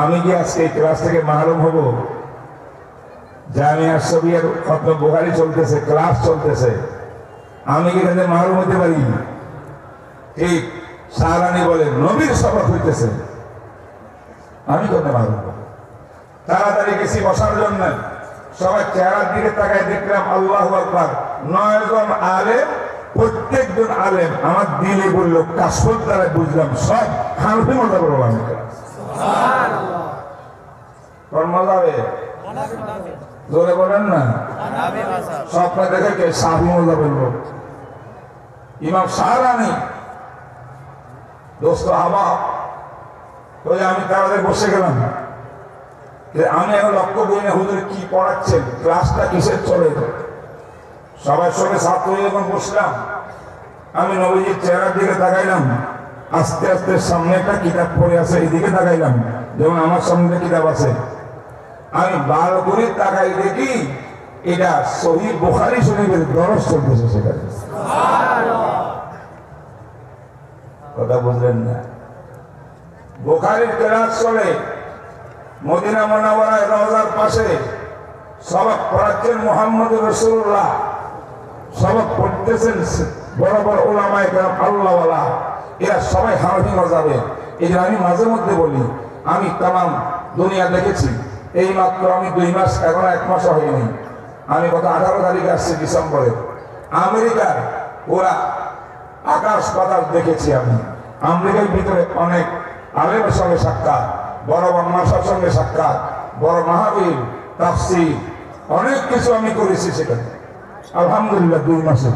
আমি কি আজকে এই ক্লাস থেকে মাহরুম হব? জামিয়া শরিয়ার খতম বুখারী চলতেছে, ক্লাস চলতেছে, আমি কি এখানে মাহরুম হতে পারি? ঠিক শাহরানি বলে, নবীর সবক হইতেছে, আমি কোন মাহরুম হব? তাড়াতাড়ি গেছি বসার জন্য। সবাই চেহারার দিকে তাকায়, দেখলাম আল্লাহু আকবার, 9 জন আলেম, প্রত্যেকজন আলেম আমার দিলে বলল, কাশফুল দ্বারা বুঝলাম সব হানফি মাযহাবের ওলামা। সুবহানাল্লাহ। কোন মাযহাবে? জোরে বলেন না। স্বপ্ন দেখে কে? শাফি মাযহাবের লোক। ইমাম শাহরানি দোস্ত আবাব, আমি তাড়াতাড়ি বসে গেলাম। আমি এখন লক্ষ্য করি না হুজুর কি পড়াচ্ছেন, ক্লাসটা কিসের চলে। সবার সঙ্গে ছাত্র যখন বসলাম, আমি নবীজির চেহারার দিকে তাকাইলাম, আস্তে আস্তে সামনে একটা কিতাব পড়ে আছে, এইদিকে তাকাইলাম, যেমন আমার সামনে কিতাব আছে। আমি ভালো করে তাকাই, দেখি এটা সহিহ বুখারী শরীফের দরস চলতেছে সেখানে। কথা বুঝলেন না? বুখারীর ক্লাস চলে, মদিনা মুনাওয়ারায় রওজার পাশে সবক পড়াচ্ছেন মুহাম্মদ রাসূলুল্লাহ, সবক পড়তেছেন বড় বড় উলামায়ে কেরাম, আল্লাহওয়ালা, এরা সবাই হানফি মাযহাবে। এই যে আমি মাঝে মধ্যে বলি, আমি তামাম দুনিয়া দেখেছি, এই মাত্র আমি 2 মাস, এখন 1 মাসও হয়নি, আমি গত 18 তারিখে আসছি ডিসেম্বরে। আমেরিকার ওরা আকাশ বাতাস দেখেছি আমি। আমেরিকার ভিতরে অনেক আলেমের সঙ্গে সাক্ষাৎ, বড় মাসার সঙ্গে সাক্ষাৎ, বড় মাহফিল, তাফসীর, অনেক কিছু আমি করেছি সেখানে আলহামদুলিল্লাহ। 2 মাসে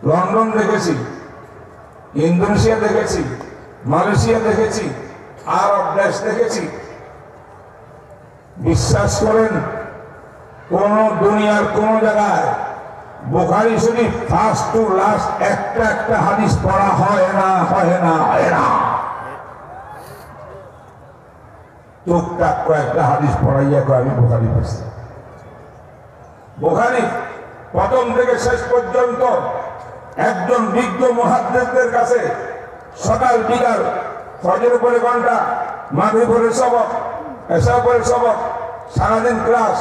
লন্ডন দেখেছি, ইন্দোনেশিয়া দেখেছি, মালয়েশিয়া দেখেছি, আরব দেশ দেখেছি। বিশ্বাস করেন, কোন দুনিয়ার কোন জায়গায় বুখারী শরীফ ফার্স্ট টু লাস্ট একটা হাদিস পড়া হয় না। টুকটাক কয়েকটা হাদিস পড়াইয়া আমি বুখারী পড়ছি। বুখারী প্রথম থেকে শেষ পর্যন্ত একজন বিজ্ঞ মুহাদ্দিসদের কাছে সকাল বিকাল ফজর পরে ঘন্টা, মাগরিব পরে সবক, এশা পরে সবক, সারাদিন ক্লাস,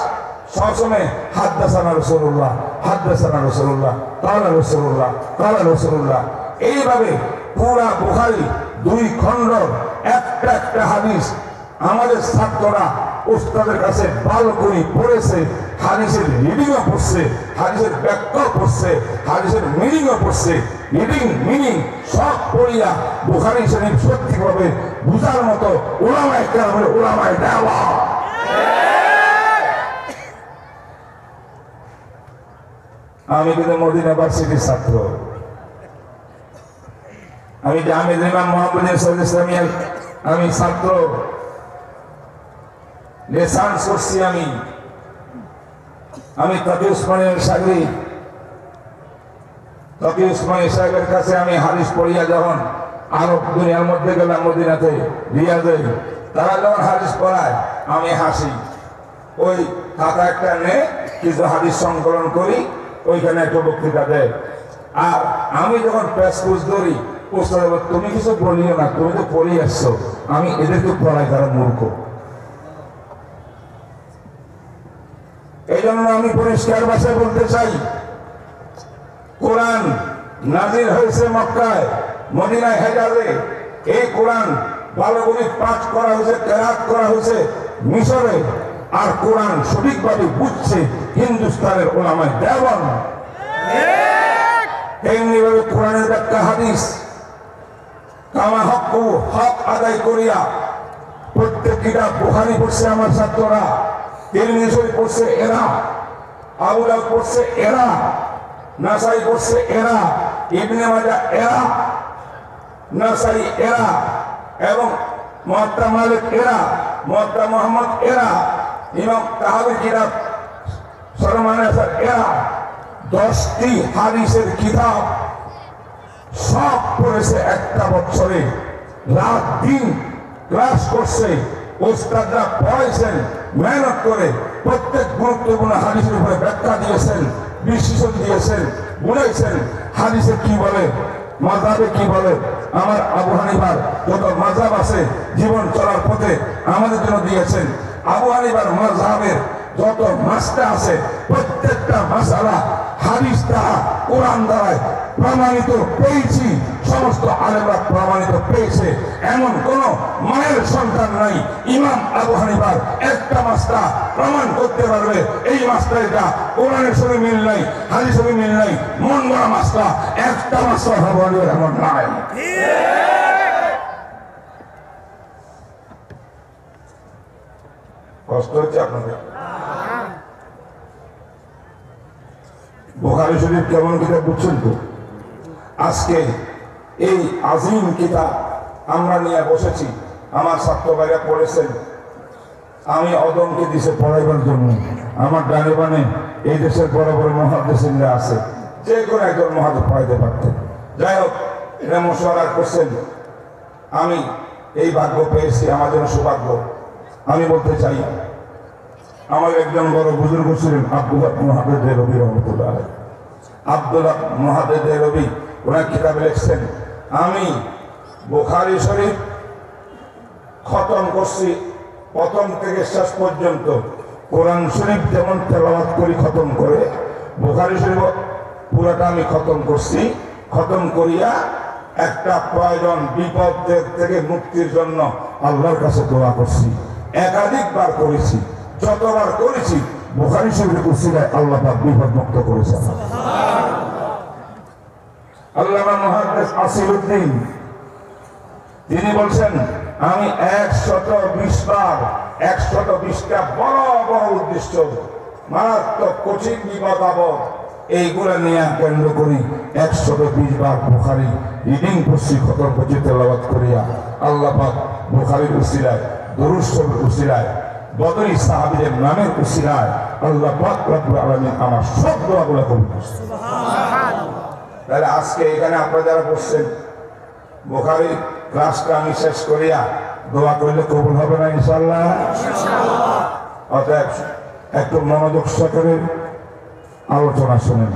সবসময় হাদ্দাসানা রাসূলুল্লাহ, হাদ্দাসানা রাসূলুল্লাহ, ক্বালা রাসূলুল্লাহ, ক্বালা রাসূলুল্লাহ। এইভাবে পুরা বুখারী 2 খণ্ড একটা হাদিস আমাদের ছাত্ররা উস্তাদের কাছে ভালো করে পড়েছে। হাদিসের রিডিংও পড়ছে, হাদিসের ব্যাখ্যা পড়ছে, হাদিসের মিনিংও পড়ছে। রিডিং মিনিং সব পড়িয়া বুখারী শরীফ সত্যিভাবে বুঝার মতো উলামায়ে কেরামের উলামায়ে দেওয়া। আমি কিন্তু মদিনা ভার্সিটির ছাত্র। আমি জামিয়া ইমাম মুহাম্মদ সৈয়দ ইসলামিয়ার আমি ছাত্র, লেসান করছি আমি তকি উসমানের সাগরি, তকি উসমানের সাগরের কাছে আমি হাদিস পড়িয়া যখন আরব দুনিয়ার মধ্যে গেলাম, মদিনাতে রিয়াদে, তারা যখন হাদিস পড়ায় আমি হাসি। ওই খাতা একটা নে কিছু হাদিস সংকলন করি, ওইখানে একটা বক্তৃতা দেয়। আর আমি যখন প্রেসকুজ ধরি, তুমি কিছু বলিও না, তুমি তো পড়ে আসছো। আমি এদেরকে পড়াই, তারা মূর্খ। এই জন্য আমি পরিষ্কার ভাষায় বলতে চাই, কোরআন নাজিল হয়েছে মক্কায়, মদিনায়, হেজাজে। এই কোরআন ভালো করে পাঠ করা হয়েছে, কেরাত করা হয়েছে মিশরে। আর কোরআন সঠিকভাবে বুঝছে হিন্দুস্তানের উলামায়ে দেওবন্দ। এমনিভাবে কোরআনের ব্যাখ্যা হাদিস কামা হক আদায় করিয়া প্রত্যেক কিতাব বুখারী পড়ছে আমার ছাত্ররা, তিরমিজি শরীফ পড়ছে এরা, আবু দাউদ পড়ছে এরা, নাসাই পড়ছে এরা, ইবনে মাজাহ এরা, নাসাই এরা, এবং মুয়াত্তা মালিক এরা, মুয়াত্তা মুহাম্মদ এরা, ইমাম তাহাবীর কিতাব সরমানে আসার এরা। 10টি হাদিসের কিতাব সব পড়েছে একটা বছরে, রাত দিন ক্লাস করছে, ওস্তাদরা পড়াইছেন মেহনত করে। প্রত্যেক গুরুত্বপূর্ণ হাদিসের উপরে ব্যাখ্যা দিয়েছেন, বিশ্লেষণ দিয়েছেন, বুঝাইছেন হাদিসে কি বলে, মাযহাবে কি বলে। আমার আবু হানিফার যত মাযহাব আছে জীবন চলার পথে আমাদের জন্য দিয়েছেন। আবু হানিফার মাযহাবের যত মাসলা আছে প্রত্যেকটা মাসআলা হাদিস দ্বারা, কোরআন দ্বারা প্রমাণিত পেয়েছি। সমস্ত আলেমরা প্রমাণিত পেয়েছে। এমন কোন মায়ের সন্তান নাই ইমাম আবু হানিফার একটা মাসলা প্রমাণ করতে পারবে এই মাসলাটা কোরআনের সঙ্গে মিল নাই, হাদিসের সঙ্গে মিল নাই। মন গড়া মাসলা একটা মাসলা হবে এমন নাই। কষ্ট হচ্ছে আপনাদের? বুখারী শরীফ কেমন কিতাব বুঝছেন তো? আজকে এই আজিম কিতাব আমরা নিয়ে বসেছি, আমার ছাত্র ভাইরা পড়েছেন। আমি অদমকে দিছে পড়াইবার জন্য। আমার ডানে বানে এই দেশের বড় বড় মুহাদ্দিসিনরা আছে, যে কোনো একজন মুহাদ্দিস পড়াইতে পারতেন। যাই হোক, এটা মশওয়ারা করছেন, আমি এই ভাগ্য পেয়েছি, আমার জন্য সৌভাগ্য। আমি বলতে চাই, আমার একজন বড় বুজুর্গ ছিলেন আব্দুল্লাহ মুহাদ্দিস দেহলভী রহমাতুল্লাহ আলাইহি। আব্দুল্লাহ মুহাদ্দিস দেহলভী ওনার কিতাবে লিখছেন, আমি বুখারী শরীফ খতম করছি প্রথম থেকে শেষ পর্যন্ত। কোরআন শরীফ যেমন তেলাওয়াত করি খতম করে, বুখারী শরীফ পুরাটা আমি খতম করছি। খতম করিয়া একটা প্রয়োজন, বিপদের থেকে মুক্তির জন্য আল্লাহর কাছে দোয়া করছি। একাধিকবার করেছি। যতবার করেছি বুখারী শরীফের উসিলায় আল্লাহ পাক বিপদ মুক্ত করেছেন। আল্লামা মুহাদ্দিস আসিলউদ্দিন তিনি বলছেন, আমি 120 বার 120টা বড় বড় উদ্দেশ্য, মারাত্মক কঠিন বিপদ আপদ এইগুলা নিয়ে কেন্দ্র করি 120 বার বুখারী রিডিং করছি, খতম করছি, তেলাওয়াত করিয়া আল্লাহ পাক বুখারীর উসিলায়, দুরূদ শরীফের উসিলায়, বদরি সাহাবীদের নামের উসিলায় আল্লাহ পাক রব্বুল আলামিন আমার সব দোয়াগুলো কবুল করেছেন। সুবহানাল্লাহ। তাহলে আজকে এখানে আপনারা যারা বসছেন, বুখারী ক্লাসটা আমি শেষ করিয়া দোয়া করলে কবুল হবে না ইনশাআল্লাহ? ইনশাআল্লাহ। অতএব একটু মনোযোগ সহকারে আলোচনা শুনেন,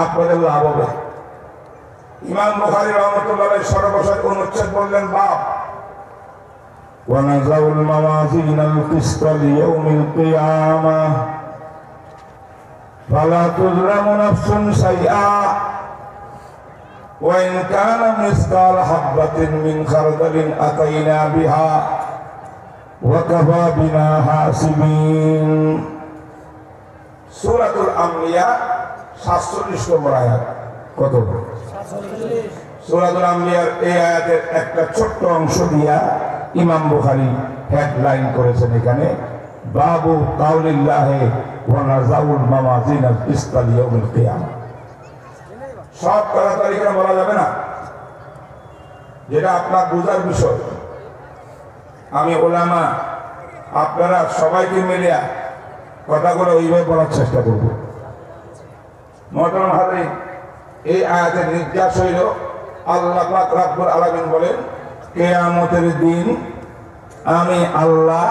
আপনাদের লাভ হবে। ইমাম বুখারী রাহমাতুল্লাহ আলাইহি সর্বশেষ অনুচ্ছেদ বললেন, বাব ونضع الموازين القسط ليوم القيامة فلا تظلم نفس شيئا وإن كان مثقال حبة من خردل أتينا بها وكفى بنا حاسبين। সূরাতুল আম্বিয়া 47 নম্বর আয়াত। কত? 47। সূরাতুল আম্বিয়ার এই আয়াতের একটা ছোট্ট অংশ দিয়া ইমাম বুখারী হেডলাইন করেছেন এখানে, বাবু কাউলিল্লাহি ওয়া নাযাউল মাওয়াজিন আল কিসতা লিয়াউমিল কিয়ামা। সব তাড়াতাড়ি করে বলা যাবে না, যেটা আপনার বুঝার বিষয়। আমি ওলামা আপনারা সবাইকে মিলিয়া কথাগুলো ওইভাবে বলার চেষ্টা করব। মোহতারাম হাজরিন, এই আয়াতের নির্যাস হইল আল্লাহ পাক রব্বুল আলামিন বলেন, কিয়ামতের দিন আমি আল্লাহ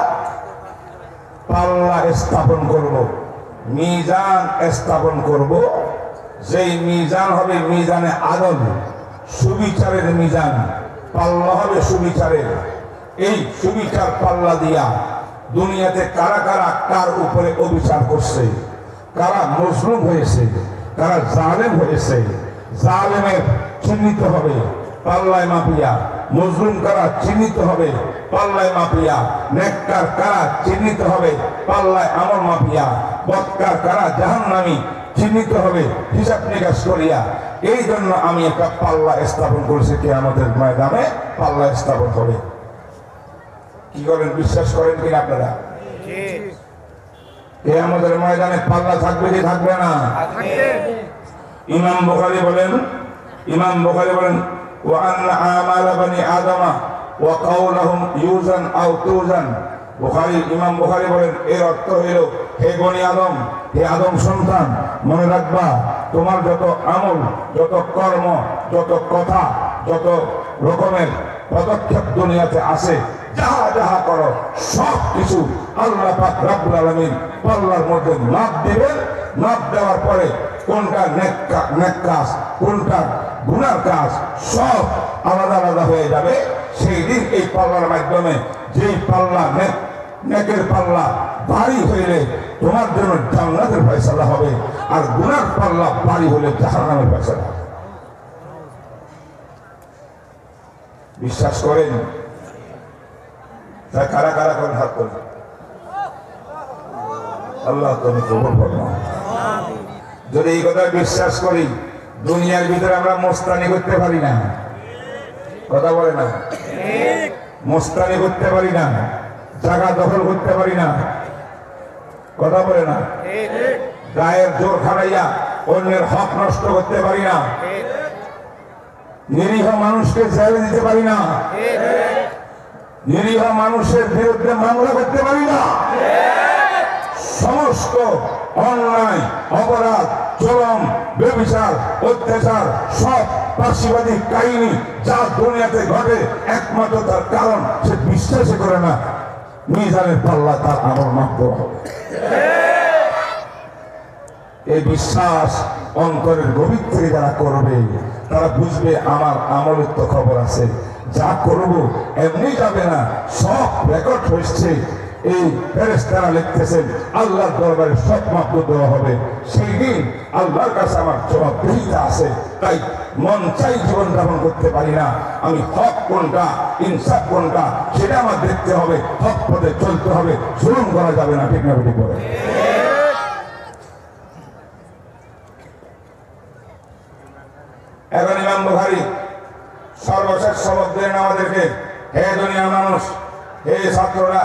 পাল্লা স্থাপন করব, মিজান স্থাপন করব, যেই মিজান হবে মিজানে আদল, সুবিচারের মিজান, পাল্লা হবে সুবিচারের। এই সুবিচার পাল্লা দিয়া দুনিয়াতে কারা কারা কার উপরে অবিচার করছে, কারা মজলুম হয়েছে, কারা জালেম হয়েছে, জালেমের চিহ্নিত হবে পাল্লায় মাপিয়া, মজলুম কারা চিহ্নিত হবে পাল্লায় মাপিয়া, নেককার কারা চিহ্নিত হবে পাল্লায় আমল মাপিয়া, বদকার কারা জাহান্নামী চিহ্নিত হবে হিসাব নিকাশ করিয়া। এই জন্য আমি একটা পাল্লা স্থাপন করেছি, কিয়ামতের ময়দানে পাল্লা স্থাপন হবে। কি করেন, বিশ্বাস করেন কিনা আপনারা? কিয়ামতের ময়দানে পাল্লা থাকবে কি থাকবে না? ইমাম বুখারী বলেন ওয়া আন্না আমালা বানি আদম ওয়া কাওলুহুম ইউজান আও তুজান। ইমাম বুখারী বলেন, এর অর্থ হইল, হে বনি আদম, হে আদম সন্তান, মনে রাখবা তোমার যত আমল, যত কর্ম, যত কথা, যত রকমের পদক্ষেপ দুনিয়াতে আছে, যাহা যাহা করো সব কিছু আল্লাহ পাক রব্বুল আলামিন পাল্লার মধ্যে মাপ দিবেন। মাপ দেওয়ার পরে কোনটা নেক কাজ, কোনটা গুনার কাজ, সব আলাদা আলাদা হয়ে যাবে। সেই দিন এই পাল্লার মাধ্যমে, যেই পাল্লা নেকের পাল্লা ভারী হইলে তোমার জন্য জান্নাতের ফয়সালা হবে, আর গুনার পাল্লা ভারী হলে জাহান্নামের ফয়সালা হবে। বিশ্বাস করেন? তা কারা কারা করেন হাত করেন? আল্লাহ তুমি কবুল করো। যদি এই কথা বিশ্বাস করি, দুনিয়ার ভিতরে আমরা মোস্তানি করতে পারি না, কথা বলে না, মোস্তানি করতে পারি না, জায়গা দখল করতে পারি না, কথা বলে না, গায়ের জোর খাটাইয়া অন্যের হক নষ্ট করতে পারি না, নিরীহ মানুষকে জেলে দিতে পারি না, নিরীহ মানুষের বিরুদ্ধে মামলা করতে পারি না। সমস্ত অন্যায়, অপরাধ, জুলুম, ব্যভিচার, অত্যাচার, সব ফাঁসিবাদী কাহিনী যা দুনিয়াতে ঘটে, একমাত্র তার কারণ সে বিশ্বাসই করে না মিজানের পাল্লা তার আমল মাপতে হবে। এই বিশ্বাস অন্তরের গভীর থেকে যারা করবে, তারা বুঝবে আমার আমলের তো খবর আছে, যা করব এমনি যাবে না, সব রেকর্ড হয়েছে। এই ফেরেশতারা লিখতেছেন, আল্লাহর দরবারে সব মাপ দেওয়া হবে। সেই দিন আল্লাহর কাছে আমার জবাবদিহিতা আছে। তাই মন চাই জীবন যাপন করতে পারি না। আমি হক কোনটা, ইনসাফ কোনটা, সেটা আমার দেখতে হবে। হক পথে চলতে হবে, জুলুম করা যাবে না। ঠিক না ঠিক বলে? এখন ইমাম বুখারী সর্বশেষ সবক দেন আমাদেরকে, হে দুনিয়ার মানুষ, হে ছাত্ররা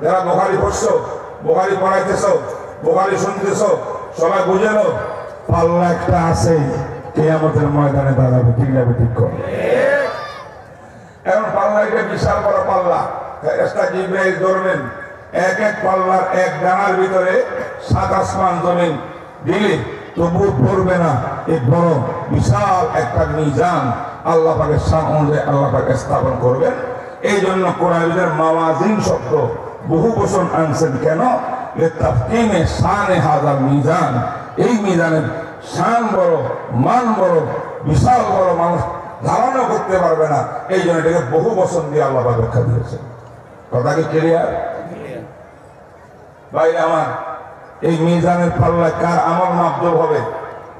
যারা বুখারী পড়ছো, বুখারী পড়াইতেছো, বুখারী শুনতেছো, সবাই বুঝে লো, পাল্লা একটা আছে, কিয়ামতের ময়দানে দাঁড়াবে। ঠিক না ঠিক করে? এখন পাল্লা এটা বিশাল বড় পাল্লা, ফেরেশতা জিবরাইল ধরবেন, এক এক পাল্লার এক ডানার ভিতরে 7 আসমান জমিন দিলে তবু পড়বে না। এই বড় বিশাল একটা মিজান আল্লাহ পাকের শান অনুযায়ী আল্লাহ পাক স্থাপন করবেন। এই জন্য কোরআনের মাওয়াজিন শব্দ বহু বচন আনছেন। কেন? তাফকিমে শানে হাজার মিজান। এই মিজানের শান বড়, মান বড়, বিশাল বড়, মানুষ ধারণা করতে পারবে না। এই জন্য এটাকে বহু বচন দিয়ে আল্লাহ পাক ব্যাখ্যা দিয়েছেন। কথা কি ক্লিয়ার? ভাই আমার, এই মিজানের পাল্লায় কার আমল মাপজব হবে,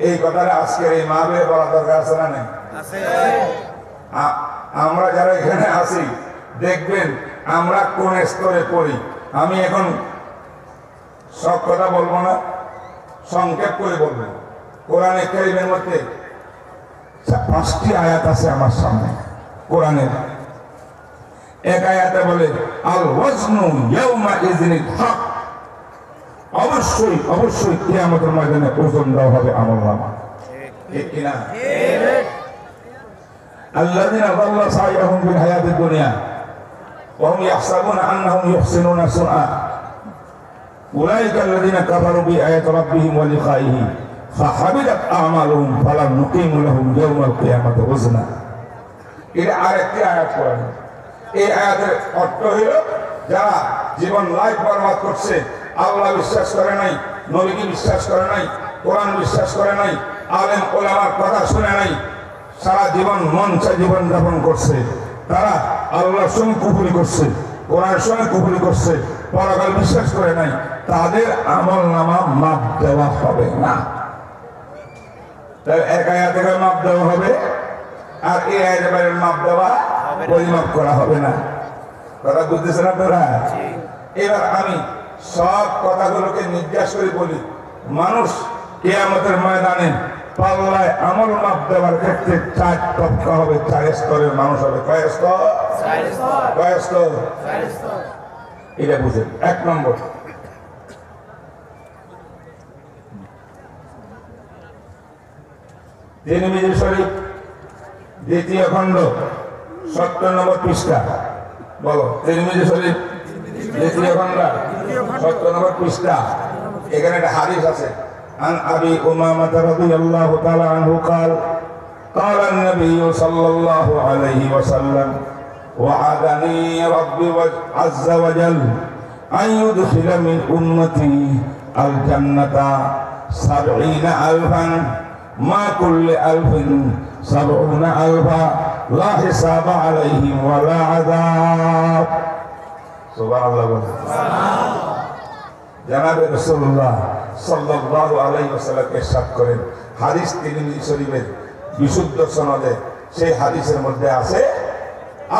এই কথাটা আজকের এই মাহফিলে বলা দরকার আছে না? নেই? আমরা যারা এখানে আছি দেখবেন আমরা কোন স্তরে পড়ি। আমি এখন সব কথা বলবো না, সংক্ষেপ করে বলবো। কোরআনে কারীমের মধ্যে 5টি আয়াত আছে আমার সামনে কোরআনের। এক আয়াতে বলে আল ওয়াজনু ইয়াউমা ইযনিল হক, অবশ্যই অবশ্যই কিয়ামতের ময়দানে ওজন দেওয়া হবে আমলনামা। ঠিক কিনা? আল্লাযিনা যাল্লা সাইয়ুহুম ফিল হায়াতিদ দুনিয়া ওয়া হুম ইয়াহসাবুনা আন্নাহুম ইহসিনুনা সুনআ উলাইকা আল্লাযিনা কাফারু বিআয়াতি রাব্বিহিম ওয়া লিকাইহি ফাহাবিতাত আমালুহুম ফালাম নুকিমু লাহুম ইয়াওমাল কিয়ামাতি ওজনা। এটা আরেকটি আয়াত কোরআন। এই আয়াতের অর্থ হইল যারা জীবন লাইফ বরবাদ করছে, আল্লাহ বিশ্বাস করে নাই, নবীকে বিশ্বাস করে নাই, কোরআন বিশ্বাস করে নাই, আলেম ওলামার কথা শুনে নাই, সারা জীবন মন চাই জীবন যাপন করছে, তারা আল্লাহর সঙ্গে কুফরি করছে, কোরআনের সঙ্গে কুফরি করছে, পরকাল বিশ্বাস করে নাই, তাদের আমল নামা মাপ দেওয়া হবে না। এক আয়াতে মাপ দেওয়া হবে, আর এই আয়াতে মাপ দেওয়া পরিমাপ করা হবে না। কথা বুঝতেছেন আপনারা? এবার আমি সব কথাগুলোকে নির্যাস করে বলি, মানুষ কিয়ামতের ময়দানে পাল্লায় আমল মাপ দেওয়ার ক্ষেত্রে 4 তবকা হবে, 4 স্তরের মানুষ হবে। কয় স্তর? 4 স্তর। এটা বুঝেন। 1 নম্বর, তিরমিজি শরীফ 2য় খণ্ড 70 নম্বর পৃষ্ঠা। বলো, তিরমিজি শরীফ 2য় খণ্ড 70 নম্বর পৃষ্ঠা। এখানে একটা হাদিস আছে। عن أبي أمامة رضي الله تعالى عنه قال قال النبي صلى الله عليه وسلم وعدني ربي عز وجل أن يدخل من أمتي الجنة 70,000 ما كل 1000 70,000 لا حساب عليهم ولا عذاب. سبحان الله. জানাবে রাসূলুল্লাহ সাল্লাল্লাহু আলাইহি ওয়াসাল্লাম ইরশাদ করেন, হাদিস তিরমিজি শরীফের বিশুদ্ধ সনদে, সেই হাদিসের মধ্যে আছে,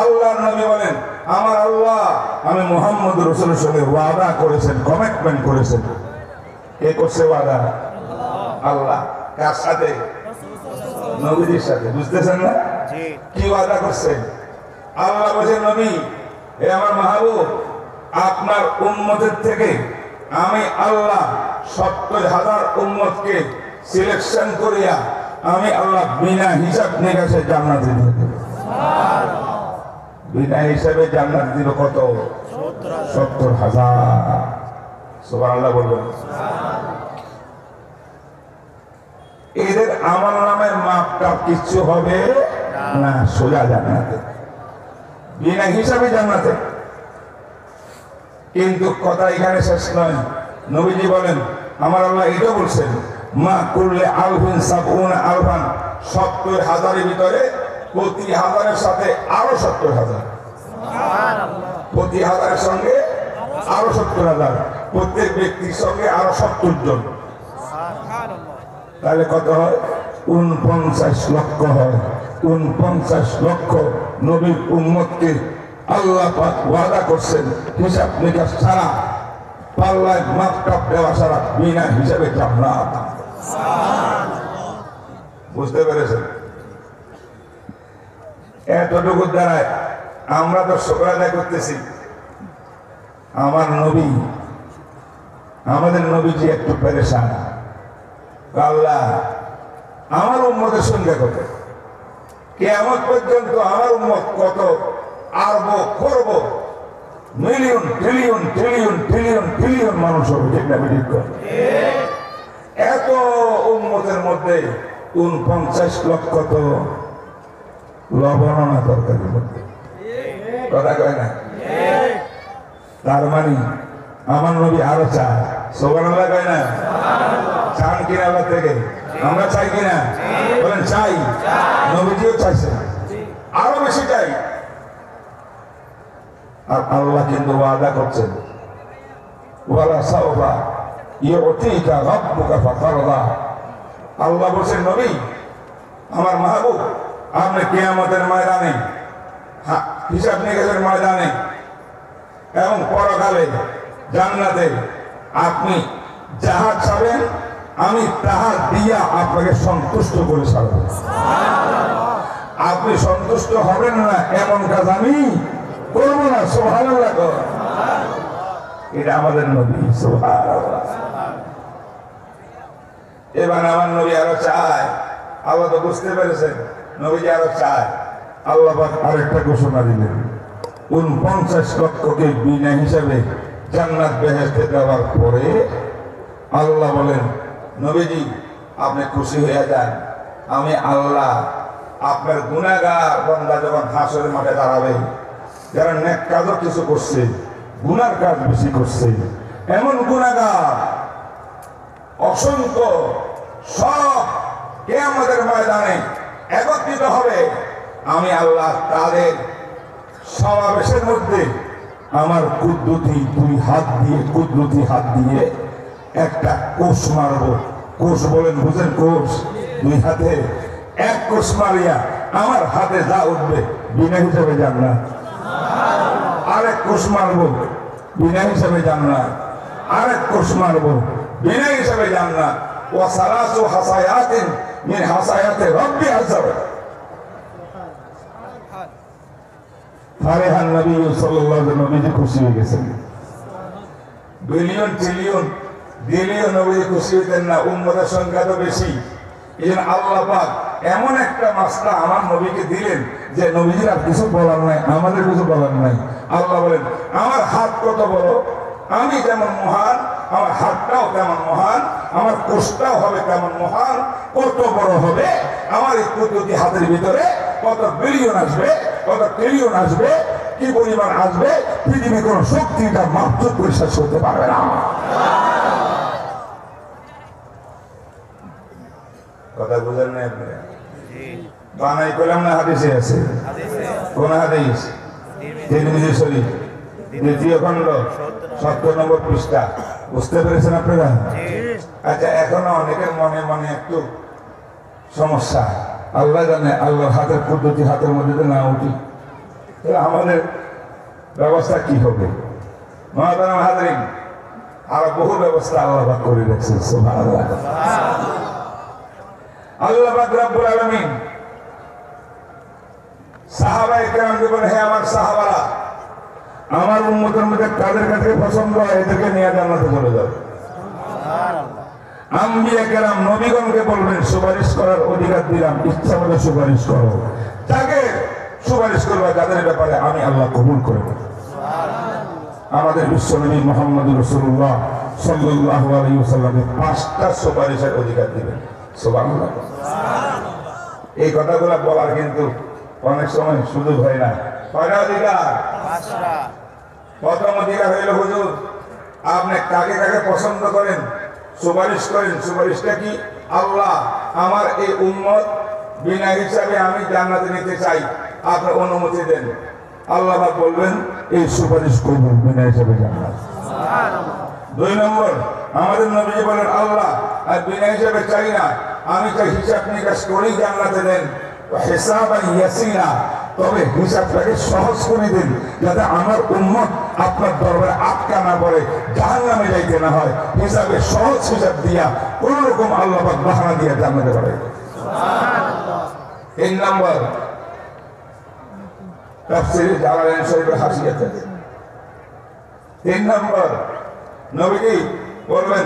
আল্লাহর নবী বলেন, আমার আল্লাহ আমি মুহাম্মদ রাসূলের সঙ্গে ওয়াদা করেছেন, কমিটমেন্ট করেছেন। কে করছে ওয়াদা? আল্লাহ। কার সাথে? নবীর সাথে। বুঝতেছেন না? কি ওয়াদা করছেন? আল্লাহ বলেন, নবী হে আমার মাহবুব, আপনার উম্মতের থেকে আমি আল্লাহ 70,000 উম্মতকে সিলেকশন করিয়া আমি আল্লাহ বিনা হিসাব নিকাশে জান্নাতে দিয়ে দেব। বিনা হিসাবে জান্নাত দিব কত? 70,000। সুবহানাল্লাহ বলবেন। এদের আমল নামের মাপটা কিছু হবে না, সোজা জান্নাতে, বিনা হিসাবে জান্নাতে। কিন্তু কথা এখানে শেষ নয়। নবীজি বলেন, আমার আল্লাহ এটা বলছেন, মা কুল্লি আলফিন 70,000, 70,000-এর ভিতরে প্রতি 1000-এর সাথে আরো 70,000, প্রতি 1000-এর সঙ্গে আরো 70,000, প্রত্যেক ব্যক্তির সঙ্গে আরো 70 জন। তাহলে কত হয়? 49 লক্ষ হয়। 49 লক্ষ নবীর উম্মতকে আল্লাহ পাক ওয়াদা করছেন হিসাব নিকাশ ছাড়া, পাল্লায় মাপটাপ দেওয়া ছাড়া বিনা হিসাবে জান্নাত। বুঝতে পেরেছেন? এতটুকু দ্বারায় আমরা তো শুকর আদায় করতেছি। আমার নবী, আমাদের নবীজি একটু পেরেশান। আল্লাহ আমার উম্মতের সঙ্গে কত, কিয়ামত পর্যন্ত আমার উম্মত কত আরব করব, million trillion trillion trillion trillion মানুষ হবে, ঠিক না ঠিক করে? এত উম্মতের মধ্যে 49 লক্ষ তো লবণ না তরকারির মধ্যে, কথা কয় না? তার মানে আমার নবী আরো চায়, সুবহানাল্লাহ কয় না? চান কিনা আল্লাহ থেকে? আমরা চাই কিনা? বলেন চাই। নবীজিও চাইছেন, আরো বেশি চাই। আর আল্লাহ কিন্তু ওয়াদা করছেন, ওয়ালা সাওফা ইউতিকা রাব্বুকা ফাতারদা। আল্লাহ বলেন, নবী আমার মাহবুব, আপনি কিয়ামতের ময়দানে, হিসাব নিকাশের ময়দানে এবং পরকালে জান্নাতে আপনি যাহা চাবেন আমি তাহা দিয়া আপনাকে সন্তুষ্ট করে ছাড়ব। আপনি সন্তুষ্ট হবেন না এমন কাজ আমি করবো না। সুবহানাল্লাহ। এটা আমাদের নবী। সুবহানাল্লাহ। এবার আমার নবী আরো চায়। আল্লাহ তো বুঝতে পেরেছেন নবীজি আরো চায়। আল্লাহ পাক আরেকটা ঘোষণা দিলেন, 49 লক্ষকে বিনা হিসাবে জান্নাত বেহেশতে দেওয়ার পরে আল্লাহ বলেন, নবীজি আপনি খুশি হয়ে যান, আমি আল্লাহ আপনার গুনাহগার বান্দা যখন হাসরের মাঠে দাঁড়াবে, যারা নেক কাজও কিছু করছে, গুনার কাজ বেশি করছে, এমন গুনাহগার অসংখ্য সব কিয়ামতের ময়দানে একত্রিত হবে, আমি আল্লাহ তাদের সমাবেশের মধ্যে আমার কুদরতি দুই হাত দিয়ে, কুদরতি হাত দিয়ে একটা কোষ মারব। কোষ বলেন, বুঝেন? কোষ দুই হাতে এক কোষ মারিয়া আমার হাতে যা উঠবে বিনা হিসাবে জান্নাত। আরেক কোষ মারব বিনা হিসাবে জান্নাত। আরেক কোষ মারব বিনা হিসাবে জান্নাত। ওয়া সালাসু হাসায়াতিন মিন হাসায়াতি রাব্বি আযজা ওয়া জাল্লা। ফারিহান নবী সাল্লাল্লাহু আলাইহি ওয়াসাল্লাম নবীজি খুশি হয়ে গেছেন। বিলিয়ন ট্রিলিয়ন দিলেও নবীজি খুশি হইতেন না, উম্মতের সংখ্যা তো বেশি। এই জন্য আল্লাহ পাক এমন একটা মাসলা আমার নবীকে দিলেন যে নবীজির আর কিছু বলার নাই, আমাদের কিছু বলার নাই। আল্লাহ বলেন, আমার হাত কত বড়, আমি যেমন মহান, আমার হাতটাও তেমন মহান, আমার কোষটাও হবে তেমন মহান। কত বড় হবে আমার এই কুদরতি হাতের ভিতরে, কত বিলিয়ন আসবে, কত ট্রিলিয়ন আসবে, কি পরিমাণ আসবে, পৃথিবীর কোন শক্তিটা মাপচুপ করে শেষ করতে পারবে না। কথা বুঝেন না আপনি? বানাই করলাম না, হাদিসে আছে। কোন হাদিস? তিরমিজি শরীফ 2য় খণ্ড 70 নম্বর পৃষ্ঠা। বুঝতে পেরেছেন আপনারা? আচ্ছা, এখনো অনেকের মনে মনে একটু সমস্যা। আল্লাহ জানে, আল্লাহর হাতের কুদরতি হাতের মধ্যে না উঠি তাহলে আমাদের ব্যবস্থা কি হবে? মহাতারাম হাজরিন, আরো বহু ব্যবস্থা আল্লাহ পাক করে রেখেছেন। সুবহানাল্লাহ। আল্লাহ পাক রব্বুল আলামিন সাহাবায়ে কেরামকে বলেন, হে আমার সাহাবারা, আমার উম্মতের মধ্যে কাদের কাছে পছন্দ হয় এদেরকে নিয়ে জান্নাতে চলে যাবে। আম্বিয়া কেরাম নবীগণকে বলবেন, সুপারিশ করার অধিকার দিলাম, ইচ্ছা মতো সুপারিশ করো, তাকে সুপারিশ করবে যাদের ব্যাপারে আমি আল্লাহ কবুল করে নেব। আমাদের বিশ্বনবী মুহাম্মদ রাসূলুল্লাহ সাল্লাল্লাহু আলাইহি ওয়াসাল্লামের 5টা সুপারিশের অধিকার দিবেন। সুবহানাল্লাহ। এই কথাগুলো বলার কিন্তু অনেক সময় সুযোগ হয় না। কয়টা অধিকার? 5টা। প্রথম অধিকার হইল, হুজুর আপনি কাকে কাকে পছন্দ করেন সুপারিশ করেন। সুপারিশটা কি? আল্লাহ আমার এই উম্মত বিনা হিসাবে আমি জান্নাতে নিতে চাই, আপনি অনুমতি দেন। আল্লাহ বলবেন, এই সুপারিশ করবেন বিনা হিসাবে জান্নাত। 2 নম্বর, আমাদের নবী বলেন, আল্লাহ আর বিনা হিসাবে চাই না, আমি চাই হিসাব নিকাশ করেই জান্নাতে দেন, হিসাবান ইয়াসিরা, তবে হিসাবটাকে সহজ করে দিন যাতে আমার উম্মত আপনার দরবারে আটকা না পড়ে, জাহান্নামে যাইতে না হয়। হিসাবে সহজ হিসাব দিয়া কোন রকম আল্লাহ পাক বাহানা দিয়া জান্নাতে পারে। তিন নম্বর তাফসীরে জালালাইন শরীফের হাসিয়াতে, তিন নম্বর নবীজি বলবেন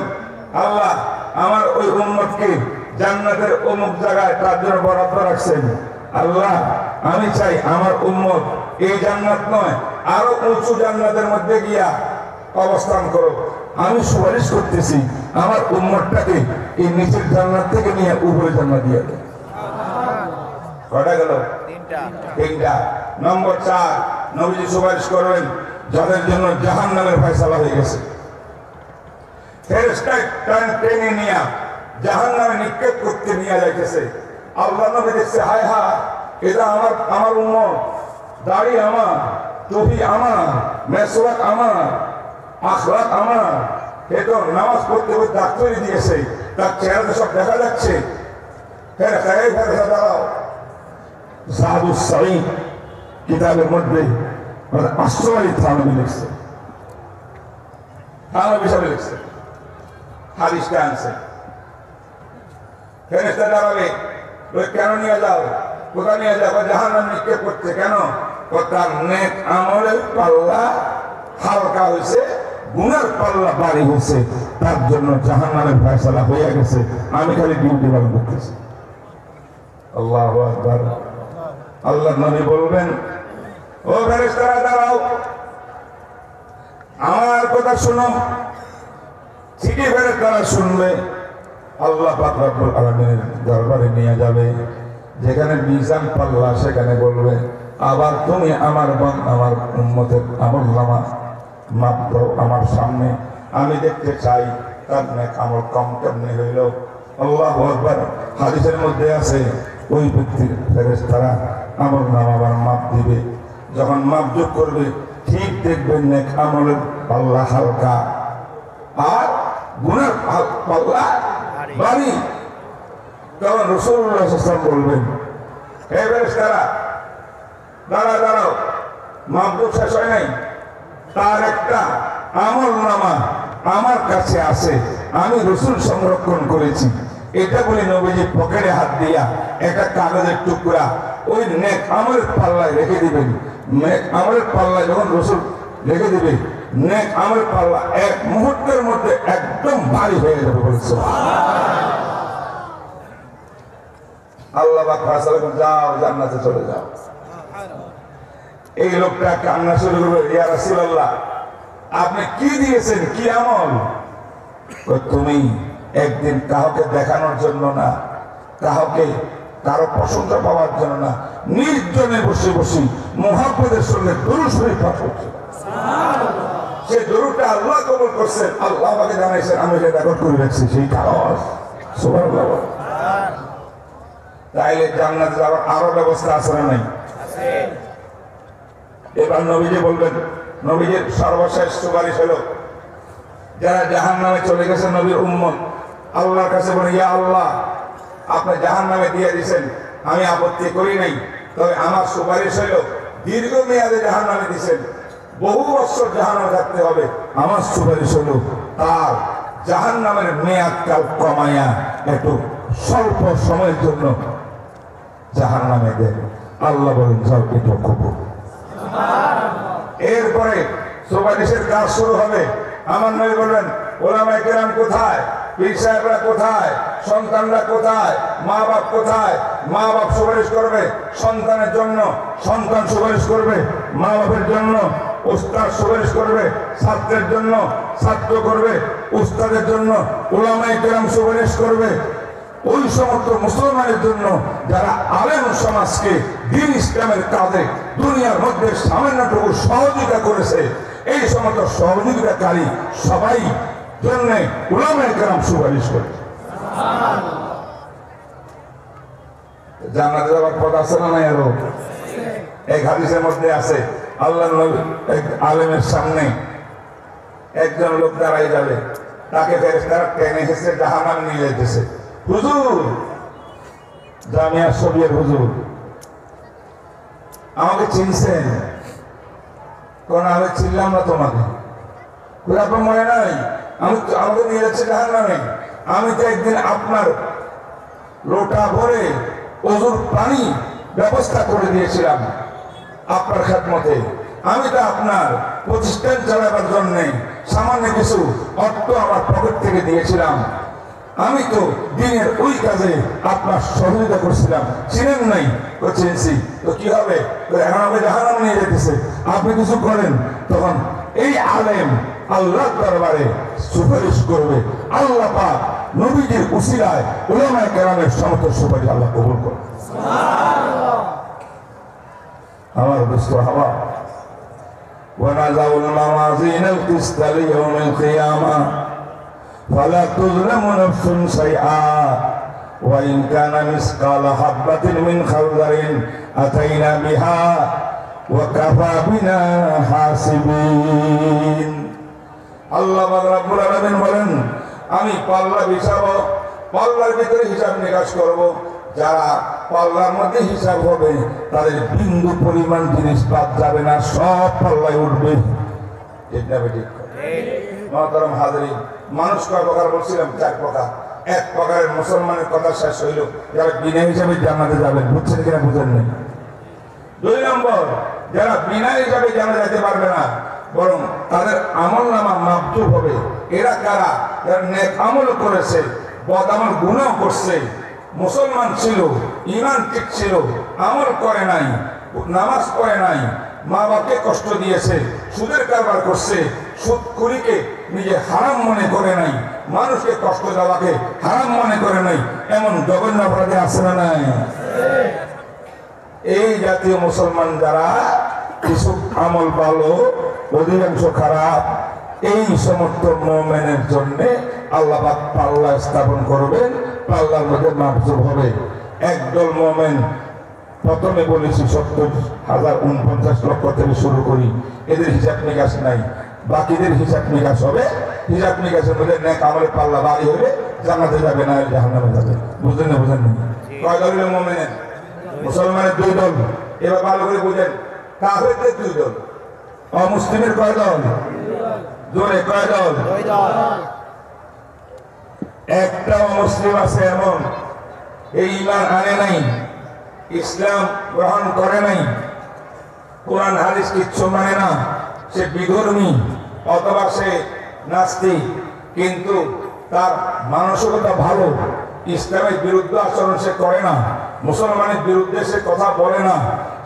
আল্লাহ আমার ওই উম্মতকে জান্নাতের অমুক জায়গায় তার জন্য বরাদ্দ রাখছেন। আল্লাহ আমি চাই আমার উম্মত এই জান্নাত নয় আরো উঁচু জান্নাতের মধ্যে গিয়া অবস্থান করো। আমি সুপারিশ করতেছি আমার উম্মতটাকে এই নিচের জান্নাত থেকে নিয়ে উপরে জান্নাত দিয়ে দেয়। কটা গেল? তিনটা। নম্বর 4 নবীজি সুপারিশ করবেন যাদের জন্য জাহান্নামের ফয়সালা হয়ে গেছে, ফেরেশতা টেনে নিয়ে জাহান্নামে নিক্ষেপ করতে নিয়ে যাইতেছে। আল্লাহ নবী দেখছে হায় হায় এটা আমার উম্মত, দাড়ি আমার, টুপি আমার, মেসওয়াক আমার, আখলাক আমার, এ তো নামাজ পড়তে পড়তে দাগ তৈরি দিয়েছে, তার চেহারা সব দেখা যাচ্ছে। ফেরেশতা দাঁড়াও। জাদুস সাঈদ কিতাবের মধ্যে আশ্রয় থানবী লিখছে, থানবী সাহেব লিখছে, হাদিসটা আনছে। ফেরেশতা দাঁড়াবে, কেন নিয়ে যাও? কোথায় নিয়ে যাও? জাহান্নামে নিক্ষেপ করতে। কেন? তার নেক আমলের পাল্লা হালকা হয়েছে, গুনার পাল্লা ভারী হয়েছে, তার জন্য জাহান্নামের ফয়সালা হয়ে গেছে, আমি খালি ডিউটি পালন করতেছি। আল্লাহু আকবার। আল্লাহর নবী বলবেন ও ফেরেশতারা দাঁড়াও, আমার কথা শুনো। চিঠি ফেরেশতারা শুনবে, আল্লাহ পাক রব্বুল আলামিনের দরবারে নিয়ে যাবে, যেখানে মিজান পাল্লা সেখানে বলবে আবার তুমি আমার উম্মতের আমলনামা মাপ দাও আমার সামনে, আমি দেখতে চাই তার নেক আমল কম কেমনি হইল। আল্লাহু আকবার। হাদিসের মধ্যে আছে ওই ব্যক্তির ফেরেশতারা আমলনামা আবার মাপ দিবে, যখন মাপ যোগ করবে ঠিক দেখবেন নেক আমলের পাল্লা হালকা আর গুনার পাল্লা ভারী। তখন রাসূলুল্লাহ সাল্লাল্লাহু আলাইহি ওয়াসাল্লাম বলবেন হে ফেরেশতারা দাঁড়াও, মাপ যোগ শেষ হয় নাই, তার একটা আমলনামা আমার কাছে আছে, আমি রাসূল সংরক্ষণ করেছি। এটা বলে নবীজি পকেটে হাত দিয়া একটা কাগজের টুকরা ওই নেক আমলের পাল্লায় রেখে দিবেন। নেক আমলের পাল্লায় যখন রাসূল রেখে দিবে, নেক আমলের পাল্লা এক মুহূর্তের মধ্যে একদম ভারী হয়ে যাবে। বলছে আল্লাহ পাক ফয়সালা করে যাও জান্নাতে চলে যাও। এই লোকটা কান্না শুরু করবে, ইয়া রাসূলুল্লাহ আপনি কি দিয়েছেন, কি আমল? তুমি একদিন কাউকে দেখানোর জন্য না, কারো প্রশংসা পাওয়ার জন্য না, নির্জনে বসে বসে মুহাব্বতের সঙ্গে দরুদ শরীফ পাঠ করছেন। সে দরুদটা আল্লাহ কবুল করছেন, আল্লাহ আমাকে জানাইছেন, আমি এটা রেকর্ড করে রাখছি। সেই কাগজ সুবহানাল্লাহ। তাইলে জান্নাতে যাওয়ার আরো ব্যবস্থা আছে না নাই? এবার নবীজি বলবেন, নবীজির সর্বশেষ সুপারিশ হলো যারা জাহান্নামে চলে গেছে নবীর উম্মত, আল্লাহর কাছে বলে ইয়া আল্লাহ আপনি জাহান্নামে দিয়ে দিয়েছেন, আমি আপত্তি করি নাই, তবে আমার সুপারিশ হলো দীর্ঘ মেয়াদে জাহান্নামে দিয়েছেন, বহু বছর জাহান্নামে থাকতে হবে, আমার সুপারিশ হলো তার জাহান্নামের মেয়াদকাল কমায়া একটু স্বল্প সময়ের জন্য জাহান্নামে দেন। আল্লাহ বলেন যাও এটা কবুল। এরপরে সুপারিশের কাজ শুরু হবে। আমার নবী বলবেন ওলামায়ে কেরাম কোথায়, পীর সাহেবরা কোথায়, সন্তানরা কোথায়, মা বাপ কোথায়? মা বাপ সুপারিশ করবে সন্তানের জন্য, সন্তান সুপারিশ করবে মা বাপের জন্য, উস্তাদ সুপারিশ করবে ছাত্রের জন্য, ছাত্র করবে উস্তাদের জন্য, ওলামায়ে কেরাম সুপারিশ করবে ওই সমস্ত মুসলমানের জন্য যারা আলেম সমাজকে দ্বীন ইসলামের কাজে দুনিয়ার মধ্যে সামান্যটুকু সহযোগিতা করেছে। এই সমস্ত সহযোগিতাকারী সবাই জন্য উলামায়ে কেরাম সুপারিশ করে। জান্নাতে যাওয়ার পথ আছে না নাই? আরো এক হাদিসের মধ্যে আছে আল্লাহর নবী এক আলেমের সামনে একজন লোক দাঁড়াই যাবে, তাকে ফেরেশতারা টেনে এসে জাহান্নামে নিয়ে যেতেছে। হুজুর জামিয়া শরীয়র হুজুর আমাকে চিনছেন? কোন আমি চিনলাম না তোমাকে। আপনার মনে নাই আমাকে নিয়ে যাচ্ছে জাহান্নামে? আমি তো একদিন আপনার লোটা ভরে ওজুর পানি ব্যবস্থা করে দিয়েছিলাম আপনার খেদমতে। আমি তো আপনার প্রতিষ্ঠান চালাবার জন্য সামান্য কিছু অর্থ আমার পকেট থেকে দিয়েছিলাম। আমি তো দিনের ওই কাজে আপনার সহযোগিতা করছিলাম। চিনেন নাই? তো চিনছি। তো কি হবে? এখন আমাকে জাহান্নামে নিয়ে যেতেছে, আপনি কিছু করেন। তখন এই আলেম আল্লাহর দরবারে সুপারিশ করবে। আল্লাহ পাক নবীজির উসিলায় উলামায়ে কেরামের সমস্ত সুপারিশ আল্লাহ কবুল করবে। আমার দোস্ত হাওয়া ونضع الموازين القسط ليوم القيامة فلا تظلم نفس شيئا وإن كان مثقال حبة من خردل أتينا بها وكفى بنا حاسبين। আল্লাহ রাব্বুল আলামিন বলেন, আমি পাল্লা বিছাবো, পাল্লার ভিতরে হিসাব নিকাশ করব। যারা পাল্লার মধ্যে হিসাব হবে তাদের বিন্দু পরিমাণ জিনিস বাদ যাবে না, সব পাল্লায় উঠবে। মহতরম হাজরিন, মানুষ কয় প্রকার বলছিলাম? 4 প্রকার। এক প্রকারের মুসলমানের কথা শেষ হইল, যারা বিনা হিসাবে জান্নাতে যাবেন। বুঝছেন কিনা বুঝেন নাই? 2 নম্বর, যারা বিনা হিসাবে জানা যেতে পারবে না, বরং তাদের আমল নামা মাপজুব হবে। এরা কারা? যারা নেক আমল করেছে, বদ আমল গুনাহ করছে, মুসলমান ছিল, ঈমান ঠিক ছিল, আমল করে নাই, নামাজ পড়ে নাই, মা বাপকে কষ্ট দিয়েছে, সুদের কারবার করছে, সুদখুরিকে নিজে হারাম মনে করে নাই, মানুষকে কষ্ট দেওয়াকে হারাম মনে করে নাই, এমন জঘন্য অপরাধী আছে না নাই? এই জাতীয় মুসলমান যারা কিছু আমল ভালো, অধিকাংশ খারাপ, এই সমস্ত মুমিনের জন্য আল্লাহ পাক পাল্লা স্থাপন করবেন। পাল্লার মধ্যে মাপজুব হবে। একদল মুমিন, প্রথমে বলেছি 70,049 লক্ষ থেকে শুরু করি, এদের হিসাব নিকাশ নাই। বাকিদের হিসাব নিকাশ হবে। হিসাব নিকাশের মধ্যে নেক আমলের পাল্লা ভারী হলে জান্নাতে যাবে, না জাহান্নামে যাবে। বুঝলেন না? বুঝেন না? কয় দল হলো মুমিনের? মুসলমানের 2 দল। এবার ভালো করে বুঝেন। কাফেরদের 2 দল। অমুসলিমের কয় দল? জোরে কয় দল? 2 দল। একটা মুসলিম আছে এমন, এই ঈমান আনে নাই, ইসলাম গ্রহণ করে নাই, কোরআন হাদিস কিচ্ছু মানে না, সে বিধর্মী অথবা সে নাস্তিক, কিন্তু তার মানসিকতা ভালো, ইসলামের বিরুদ্ধে আচরণ সে করে না, মুসলমানের বিরুদ্ধে সে কথা বলে না,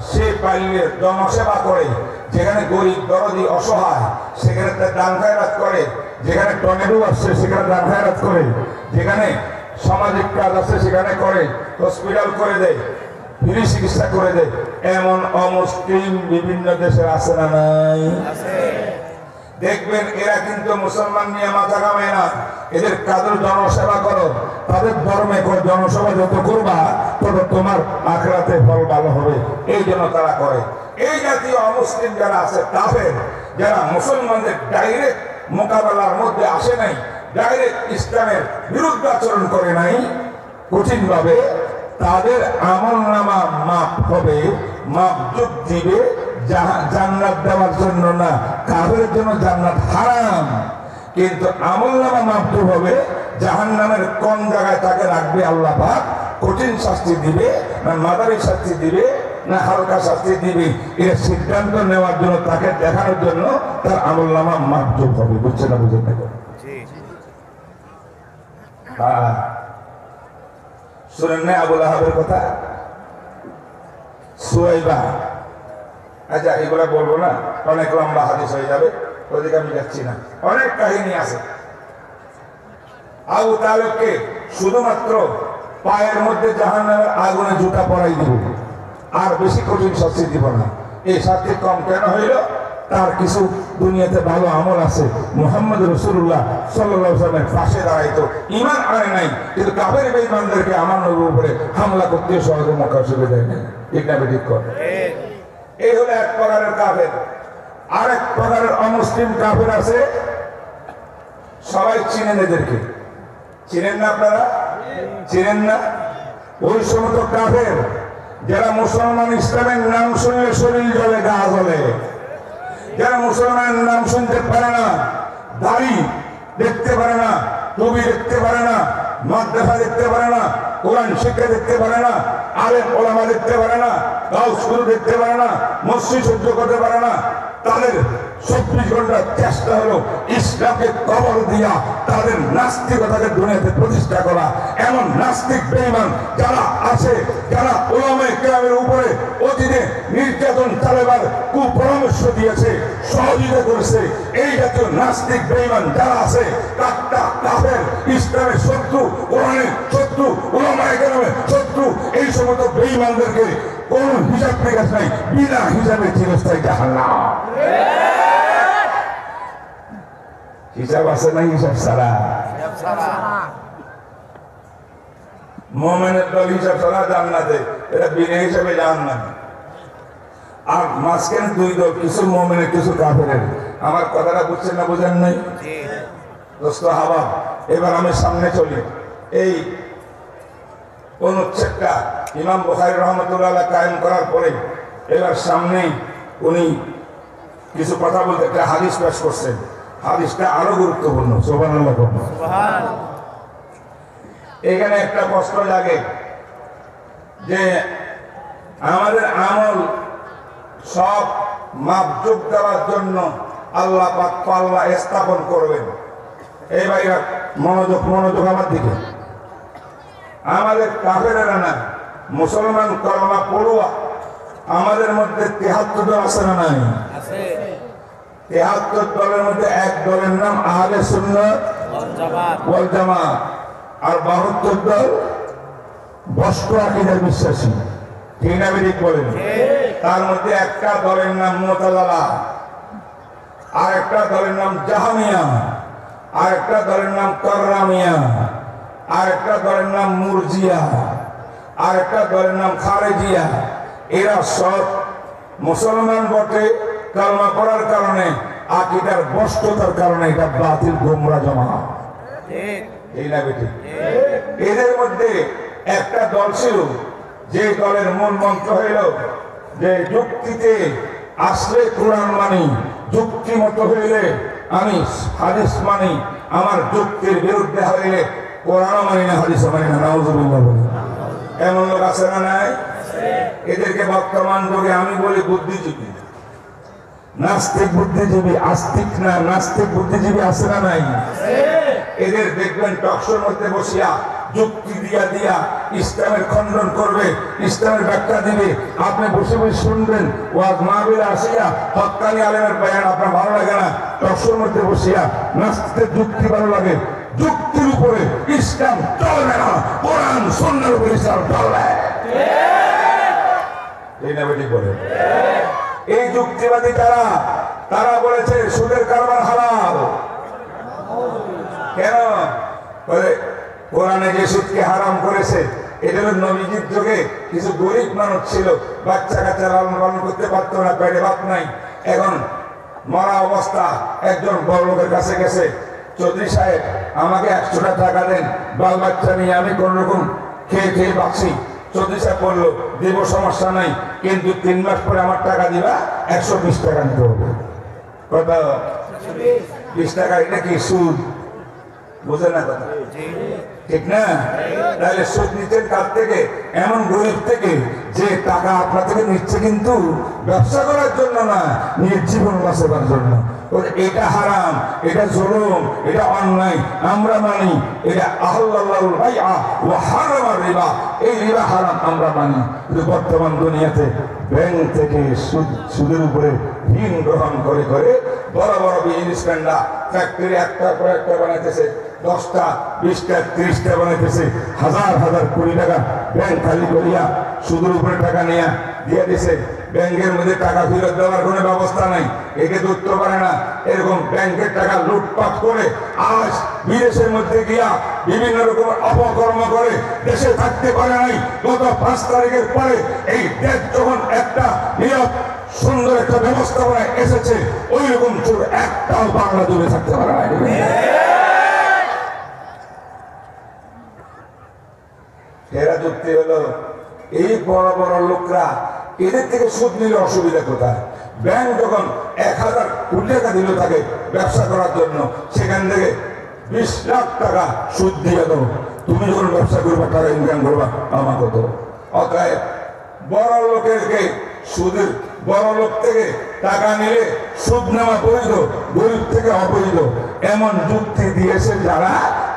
সে পাইলে জনসেবা করে, যেখানে গরিব দরদি অসহায় সেখানে তার দান খায়রাত করে, যেখানে টর্নেডো আসছে সেখানে দান খায়রাত করে, যেখানে সামাজিক কাজ আছে সেখানে করে, হসপিটাল করে দেয়, ফ্রি চিকিৎসা করে দেয়। এমন অমুসলিম বিভিন্ন দেশে আছে না নাই? দেখবেন এরা কিন্তু মুসলমান নিয়ে মাথা ঘামায় না। এদের কাদের জনসেবা করো, তাদের ধর্মে জনসেবা যত করবা তত তোমার আখিরাতে ফল ভালো হবে, এই জন্য তারা করে। এই জাতীয় অমুসলিম যারা আছে, কাফের যারা মুসলমানদের ডাইরেক্ট মোকাবেলার মধ্যে আসে নাই, ডাইরেক্ট ইসলামের বিরুদ্ধে আচরণ করে নাই কঠিন ভাবে, তাদের আমল নামা মাপ হবে, মাপজুব দিবে জান্নাত দেওয়ার জন্য না, কাফেরের জন্য জান্নাত হারাম। কিন্তু আমল নামা মাপজুব হবে, জাহান্নামের কোন জায়গায় তাকে রাখবে আল্লাহ পাক, কঠিন শাস্তি দিবে না মাদারি শাস্তি দিবে না হালকা শাস্তি দিবে, এর সিদ্ধান্ত নেওয়ার জন্য, তাকে দেখানোর জন্য তার আমল নামা মাপজুব হবে। বুঝছে না? বুঝে না? শুনেন না আবু লাহাবের কথা? সুয়াইবা, আচ্ছা এগুলা বলবো না, অনেক লম্বা হাদিস হয়ে যাবে, ওদিকে আমি যাচ্ছি না, অনেক কাহিনী আছে। আবু তালেবকে শুধুমাত্র পায়ের মধ্যে জাহান্নামের আগুনে জুতা পরাই দিব, আর বেশি কঠিন শাস্তি দিব না। এই শাস্তি কম কেন হইল? তার কিছু দুনিয়াতে ভালো আমল আছে। মুহাম্মদ রাসূলুল্লাহ সাল্লাল্লাহু আলাইহি ওয়াসাল্লামের পাশে দাঁড়াইতো, ঈমান আনে নাই, কিন্তু কাফের বেঈমানদেরকে আমার নবীর উপরে হামলা করতে সহজে মক্কা ছেড়ে দেয় না। ঠিক না? ঠিক করে। এই হলো এক প্রকারের কাফের। আরেক প্রকারের অমুসলিম কাফের আছে, সবাই চিনেন এদেরকে। চিনেন না আপনারা? চিনেন না? ওই সমস্ত কাফের যারা মুসলমান ইসলামের নাম শুনলে শরীর জ্বলে, গা জ্বলে, যারা মুসলমানের নাম শুনতে পারে না, দাড়ি দেখতে পারে না, টুপি দেখতে পারে না, মাদ্রাসা দেখতে পারে না, কোরআন শিক্ষা দেখতে পারে না, আলেম ওলামা দেখতে পারে না, গাউস গুরু দেখতে পারে না, মসজিদ সহ্য করতে পারে না, তাদের 24 ঘন্টার চেষ্টা হলো ইসলামকে কবর দিয়া তাদের নাস্তিকতাকে দুনিয়াতে প্রতিষ্ঠা করা। এমন নাস্তিক বেঈমান যারা আছে, যারা উলামায়ে কেরামের উপরে অতীতে নির্যাতন চালাবার কুপরামর্শ দিয়েছে, সহযোগিতা করেছে, এই জাতীয় নাস্তিক বেঈমান যারা আছে, কাট্টা কাফের, ইসলামের শত্রু, কোরআনের শত্রু, উলামায়ে কেরামের শত্রু, এই সমস্ত বেঈমানদেরকে কোন হিসাব নিকাশ নাই, বিনা হিসাবে চিরস্থায়ী জাহান্নাম। হিসাব আছে না? হিসাব ছাড়া মুমিনের দল হিসাব ছাড়া জান্নাতে, এটা বিনা হিসাবে জাহান্নাম। আর মাঝখানে দুই দল, কিছু মুমিনের কিছু কাফেরের। আমার কথাটা বুঝছেন না? বুঝেন নাই দোস্ত হাবাব? এবার আমি সামনে চলি। এই অনুচ্ছেদটা ইমাম বুখারী রাহমাতুল্লাহ আলাইহি কায়েম করার পরে এবার সামনে উনি কিছু কথা বলতে একটা হাদিস পেশ করছেন। হাদিসটা আরো গুরুত্বপূর্ণ। সুবহানাল্লাহ। এখানে একটা প্রশ্ন লাগে যে আমাদের আমল সব মাপজোক দেওয়ার জন্য আল্লাহ পাক পাল্লা স্থাপন করবেন। এই ভাইরা মনোযোগ আমার দিকে। আমাদের কাফেরেরা না, মুসলমান কলমা পড়ুয়া আমাদের মধ্যে 73 দল আছে না নাই? 73 দলের মধ্যে এক দলের নাম আহলে সুন্নাত ওয়াল জামাত, আর 72 দল ভ্রষ্ট আকীদার বিশ্বাসী। ঠিক না ঠিক বলেন? তার মধ্যে একটা দলের নাম মুতাযালা, আর একটা দলের নাম জাহমিয়া, আর একটা দলের নাম কাররামিয়া, আর একটা দলের নাম মুরজিয়া, আর একটা দলের নাম খারেজিয়া। এরা সব মুসলমান বটে, কালমা পড়ার কারণে, আকীদার ভ্রষ্টতার কারণে এটা বাতিল গোমরা জামাত। এই না বেটি? এদের মধ্যে একটা দল ছিল যে দলের মূল মন্ত্র হইল যে যুক্তিতে আসলে কোরআন মানি, যুক্তি মতো হইলে আমি হাদিস মানি, আমার যুক্তির বিরুদ্ধে হইলে কোরআন মানি না, হাদিস মানি না। নাউযুবিল্লাহ। এমন লোক আছে না নাই? এদেরকে বর্তমান যুগে আমি বলি বুদ্ধিজীবী, নাস্তিক বুদ্ধিজীবী। আস্তিক না, নাস্তিক বুদ্ধিজীবী আছে না নাই? এদের দেখবেন টকশোর মধ্যে বসিয়া যুক্তি দিয়া ইসলামের খণ্ডন করবে, ইসলামের ব্যাখ্যা দিবে। আপনি বসে বসে শুনবেন, ওয়াজ মাহফিলে আসিয়া হক্কানি আলেমের বয়ান আপনার ভালো লাগে না, টকশোর মধ্যে বসিয়া নাস্তিকের যুক্তি ভালো লাগে। যুক্তির উপরে ইসলাম চলবে না, কোরআন সুন্নাহর উপরে ইসলাম চলবে। এই না বেটি বলে? এই যুক্তিবাদী তারা বলেছে সুদের কারবার হালাল। কেন? কোরআনে যে সুদকে হারাম করেছে, এটা নবীজির যুগে কিছু গরিব মানুষ ছিল, বাচ্চা কাচ্চা লালন পালন করতে পারতো না, পেটে ভাত নাই। এখন মরা অবস্থা একজন বড় লোকের কাছে গেছে, চৌধুরী সাহেব আমাকে 100টা টাকা দেন, বাল বাচ্চা নিয়ে আমি কোন রকম খেয়ে বাঁচি। চৌধুরী সাহেব বললো দেব, সমস্যা নাই, কিন্তু 3 মাস পরে আমার টাকা দিবা, 120 টাকা নিতে হবে। কত? 20 টাকা। এটা কি সুদ? বুঝে না কথা? ঠিক না? তাহলে সুদ নিচ্ছেন কার থেকে? এমন গরিব থেকে যে টাকা আপনার থেকে নিচ্ছে কিন্তু ব্যবসা করার জন্য না, নিজের জীবন বাঁচাবার জন্য। এটা হারাম, এটা জুলুম, এটা অন্যায়। আমরা মানি এটা আহল্লাল্লাহুল বাইআ ওয়া হারামার রিবা, এই রিবা হারাম আমরা মানি। কিন্তু বর্তমান দুনিয়াতে ব্যাংক থেকে সুদের উপরে ঋণ গ্রহণ করে বড় বড় বিজনেসম্যানরা ফ্যাক্টরি একটা পর একটা বানাইতেছে, 10টা 20টা 30টা বানাইতেছে, হাজার কোটি টাকা ব্যাংক খালি করিয়া সুদের উপরে টাকা নিয়ে দিয়ে দিছে। ব্যাংকের মধ্যে টাকা ফেরত দেওয়ার কোনো ব্যবস্থা নাই, একে ধরতে পারে না। এরকম ব্যাংকের টাকা লুটপাট করে আজ বিদেশের মধ্যে গিয়া বিভিন্ন রকম অপকর্ম করে দেশে থাকতে পারে নাই। গত 5 তারিখের পরে এই দেশ যখন একটা নিয়ত সুন্দর একটা ব্যবস্থাপনায় এসেছে, ওই রকম চোর একটাও বাংলা দূরে থাকতে পারে না। এরা যুক্তি ব্যক্তি হলো এই বড় বড় লোকরা, এদের থেকে সুদ নিলে অসুবিধা কোথায়? ব্যাংক যখন 1000 কোটি টাকা দিল তাকে ব্যবসা করার জন্য, সেখান থেকে 20 লাখ টাকা সুদ দিয়ে দেবো, তুমি যখন ব্যবসা করবা টাকা ইনকাম করবা আমাকে তো। অতএব বড় লোকেরকে সুদের, বড় লোক থেকে টাকা নিলে সুদ নেওয়া বৈধ, গরিব থেকে অবৈধ, এমন যুক্তি দিয়েছে যারা,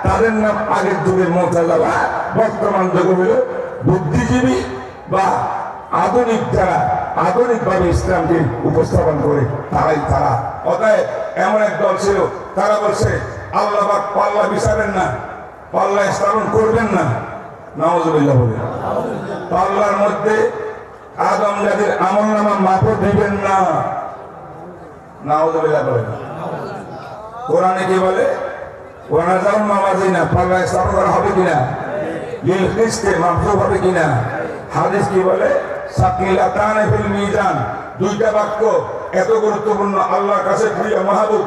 তাদের নাম আগের যুগে মুতাজিলা, বর্তমান যুগে হলো বুদ্ধিজীবী বা আধুনিক, যারা আধুনিকভাবে ইসলামকে উপস্থাপন করে তারাই তারা। অতএব এমন এক দল ছিল, তারা বলছে আল্লাহ পাক পাল্লা বিচারেন না, পাল্লা স্থাপন করবেন না। নাউযুবিল্লাহ বলে, পাল্লার মধ্যে আদম জাতির আমলনামা মাপও দিবেন না। নাউযুবিল্লাহ বলে। কোরআনে কি বলে? ওয়ানাজাউল মাওয়াজিনা, পাল্লা স্থাপন করা হবে কিনা, লিল কিসতে মাপসুব হবে কিনা। হাদিস কি বলে? সাকিলাতানে ফিল মিজান, দুইটা বাক্য এত গুরুত্বপূর্ণ, আল্লাহর কাছে প্রিয়, মাহবুব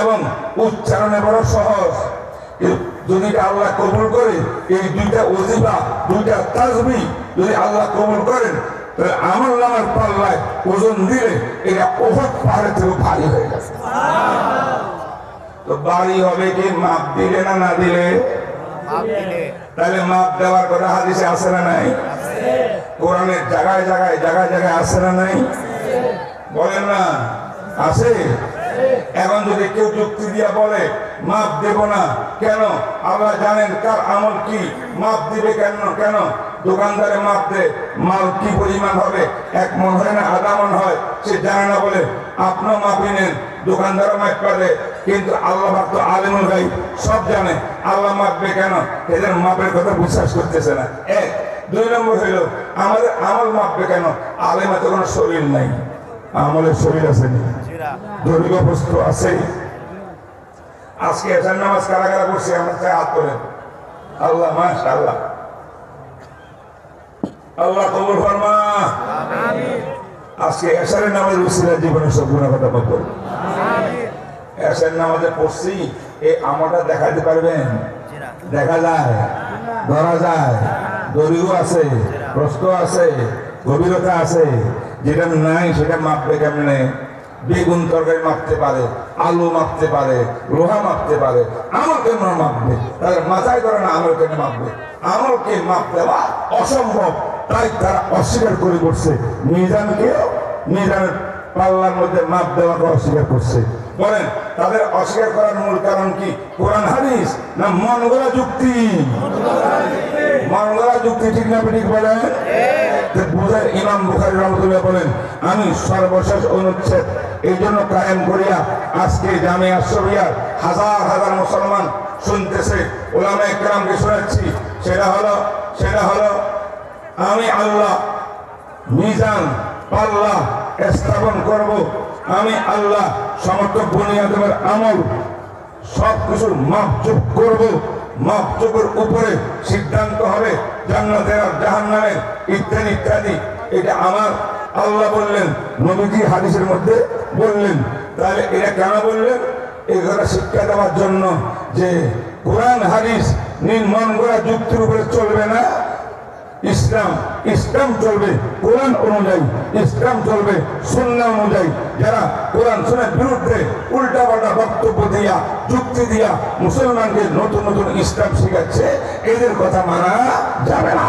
এবং উচ্চারণে বড় সহজ। যদি আল্লাহ কবুল করে এই দুইটা ওজিফা, দুইটা তাসবিহ যদি আল্লাহ কবুল করেন, তাহলে আমলনামার পাল্লায় ওজন দিলে এটা উহুদ পাহাড়ের থেকে ভারী হয়ে গেছে। তো ভারী হবে কি মাপ দিলে না না দিলে? তাহলে মাপ দেওয়ার কথা হাদিসে আছে না নাই? কোরআনের জায়গায় জায়গায় জায়গায় জায়গায় আছে না নাই? বলেন না, আছে। এখন যদি কেউ যুক্তি দিয়া বলে মাপ দেব না, কেন? আল্লাহ জানেন কার আমল কি, মাপ দিবে কেন? কেন দোকানদারে মাপ দে, মাল কি পরিমাণ হবে, 1 মণ হয় না 1/2 মণ হয়, সে জানে না বলে আপনিও মাপি নেন, দোকানদারও মাপ করে। কিন্তু আল্লাহ পাক তো আলিমুল গায়ব, সব জানে, আল্লাহ মাপবে কেন? এদের মাপের কথা বিশ্বাস করতেছে না। 1। 2 নম্বর হইল আমাদের আমল মাপবে কেন? আলেমা তো কোনো শরীর নাই, আমলের শরীর আছে নি, দৈর্ঘ্য বস্তু আছে। আজকে এসার নামাজ কারা কারা পড়ছে আমার চাই হাত করেন। আল্লাহ, মাশাআল্লাহ, আল্লাহ কবুল ফরমা। আজকে এসারের নামাজের উসিলায় জীবনের সব গুনাহ কথা মাফ করুন। এসার নামাজে পড়ছি, এই আমলটা দেখাতে পারবেন? দেখা যায়, ধরা যায়, দৈর্ঘ্য আছে, প্রস্থ আছে, গভীরতা আছে। যেটা নাই সেটা মাপবে কেমনে? বেগুন তরকারি মাপতে পারে, আলু মাপতে পারে, লোহা মাপতে পারে, আমল কেন মাপবে? তাদের মাথায় করে না আমল কেন মাপবে? আমলকে মাপ দেওয়া অসম্ভব, তাই তারা অস্বীকার করে করছে। মিজানকেও, মিজানের পাল্লার মধ্যে মাপ দেওয়াকে অস্বীকার করছে। বলেন তাদের অস্বীকার করার মূল কারণ কি? কোরআন হাদিস না মন গড়া যুক্তি? মন গড়া যুক্তি, ঠিক না ঠিক বলেন? বুঝায় ইমাম বুখারী রাহমাতুল্লাহ বলেন, আমি সর্বশেষ অনুচ্ছেদ এই জন্য কায়েম করিয়া আজকে জামিয়া শরিয়ার হাজার হাজার মুসলমান শুনতেছে, উলামায়ে কেরামকে শোনাচ্ছি। সেটা হলো আমি আল্লাহ মিজান, পাল্লা স্থাপন করব। আমি আল্লাহ সমস্ত বনি আদমের আমল সবকিছুর মাপজোক করব। মাপজোকের উপরে সিদ্ধান্ত হবে জান্নাতের আর জাহান্নামের, ইত্যাদি ইত্যাদি। এটা আমার আল্লাহ বললেন, নবীজি হাদিসের মধ্যে বললেন। তাহলে এটা কেন বললেন? এই কথা শিক্ষা দেওয়ার জন্য যে কোরআন হাদিস নির্মন করা যুক্তির উপরে চলবে না। ইসলাম চলবে কোরআন অনুযায়ী, ইসলাম চলবে সুন্নাহ অনুযায়ী। যারা কোরআন সুন্নাহর বিরুদ্ধে উল্টা পাল্টা বক্তব্য দিয়া, যুক্তি দিয়া মুসলমানকে নতুন নতুন ইসলাম শেখাচ্ছে, এদের কথা মানা যাবে না।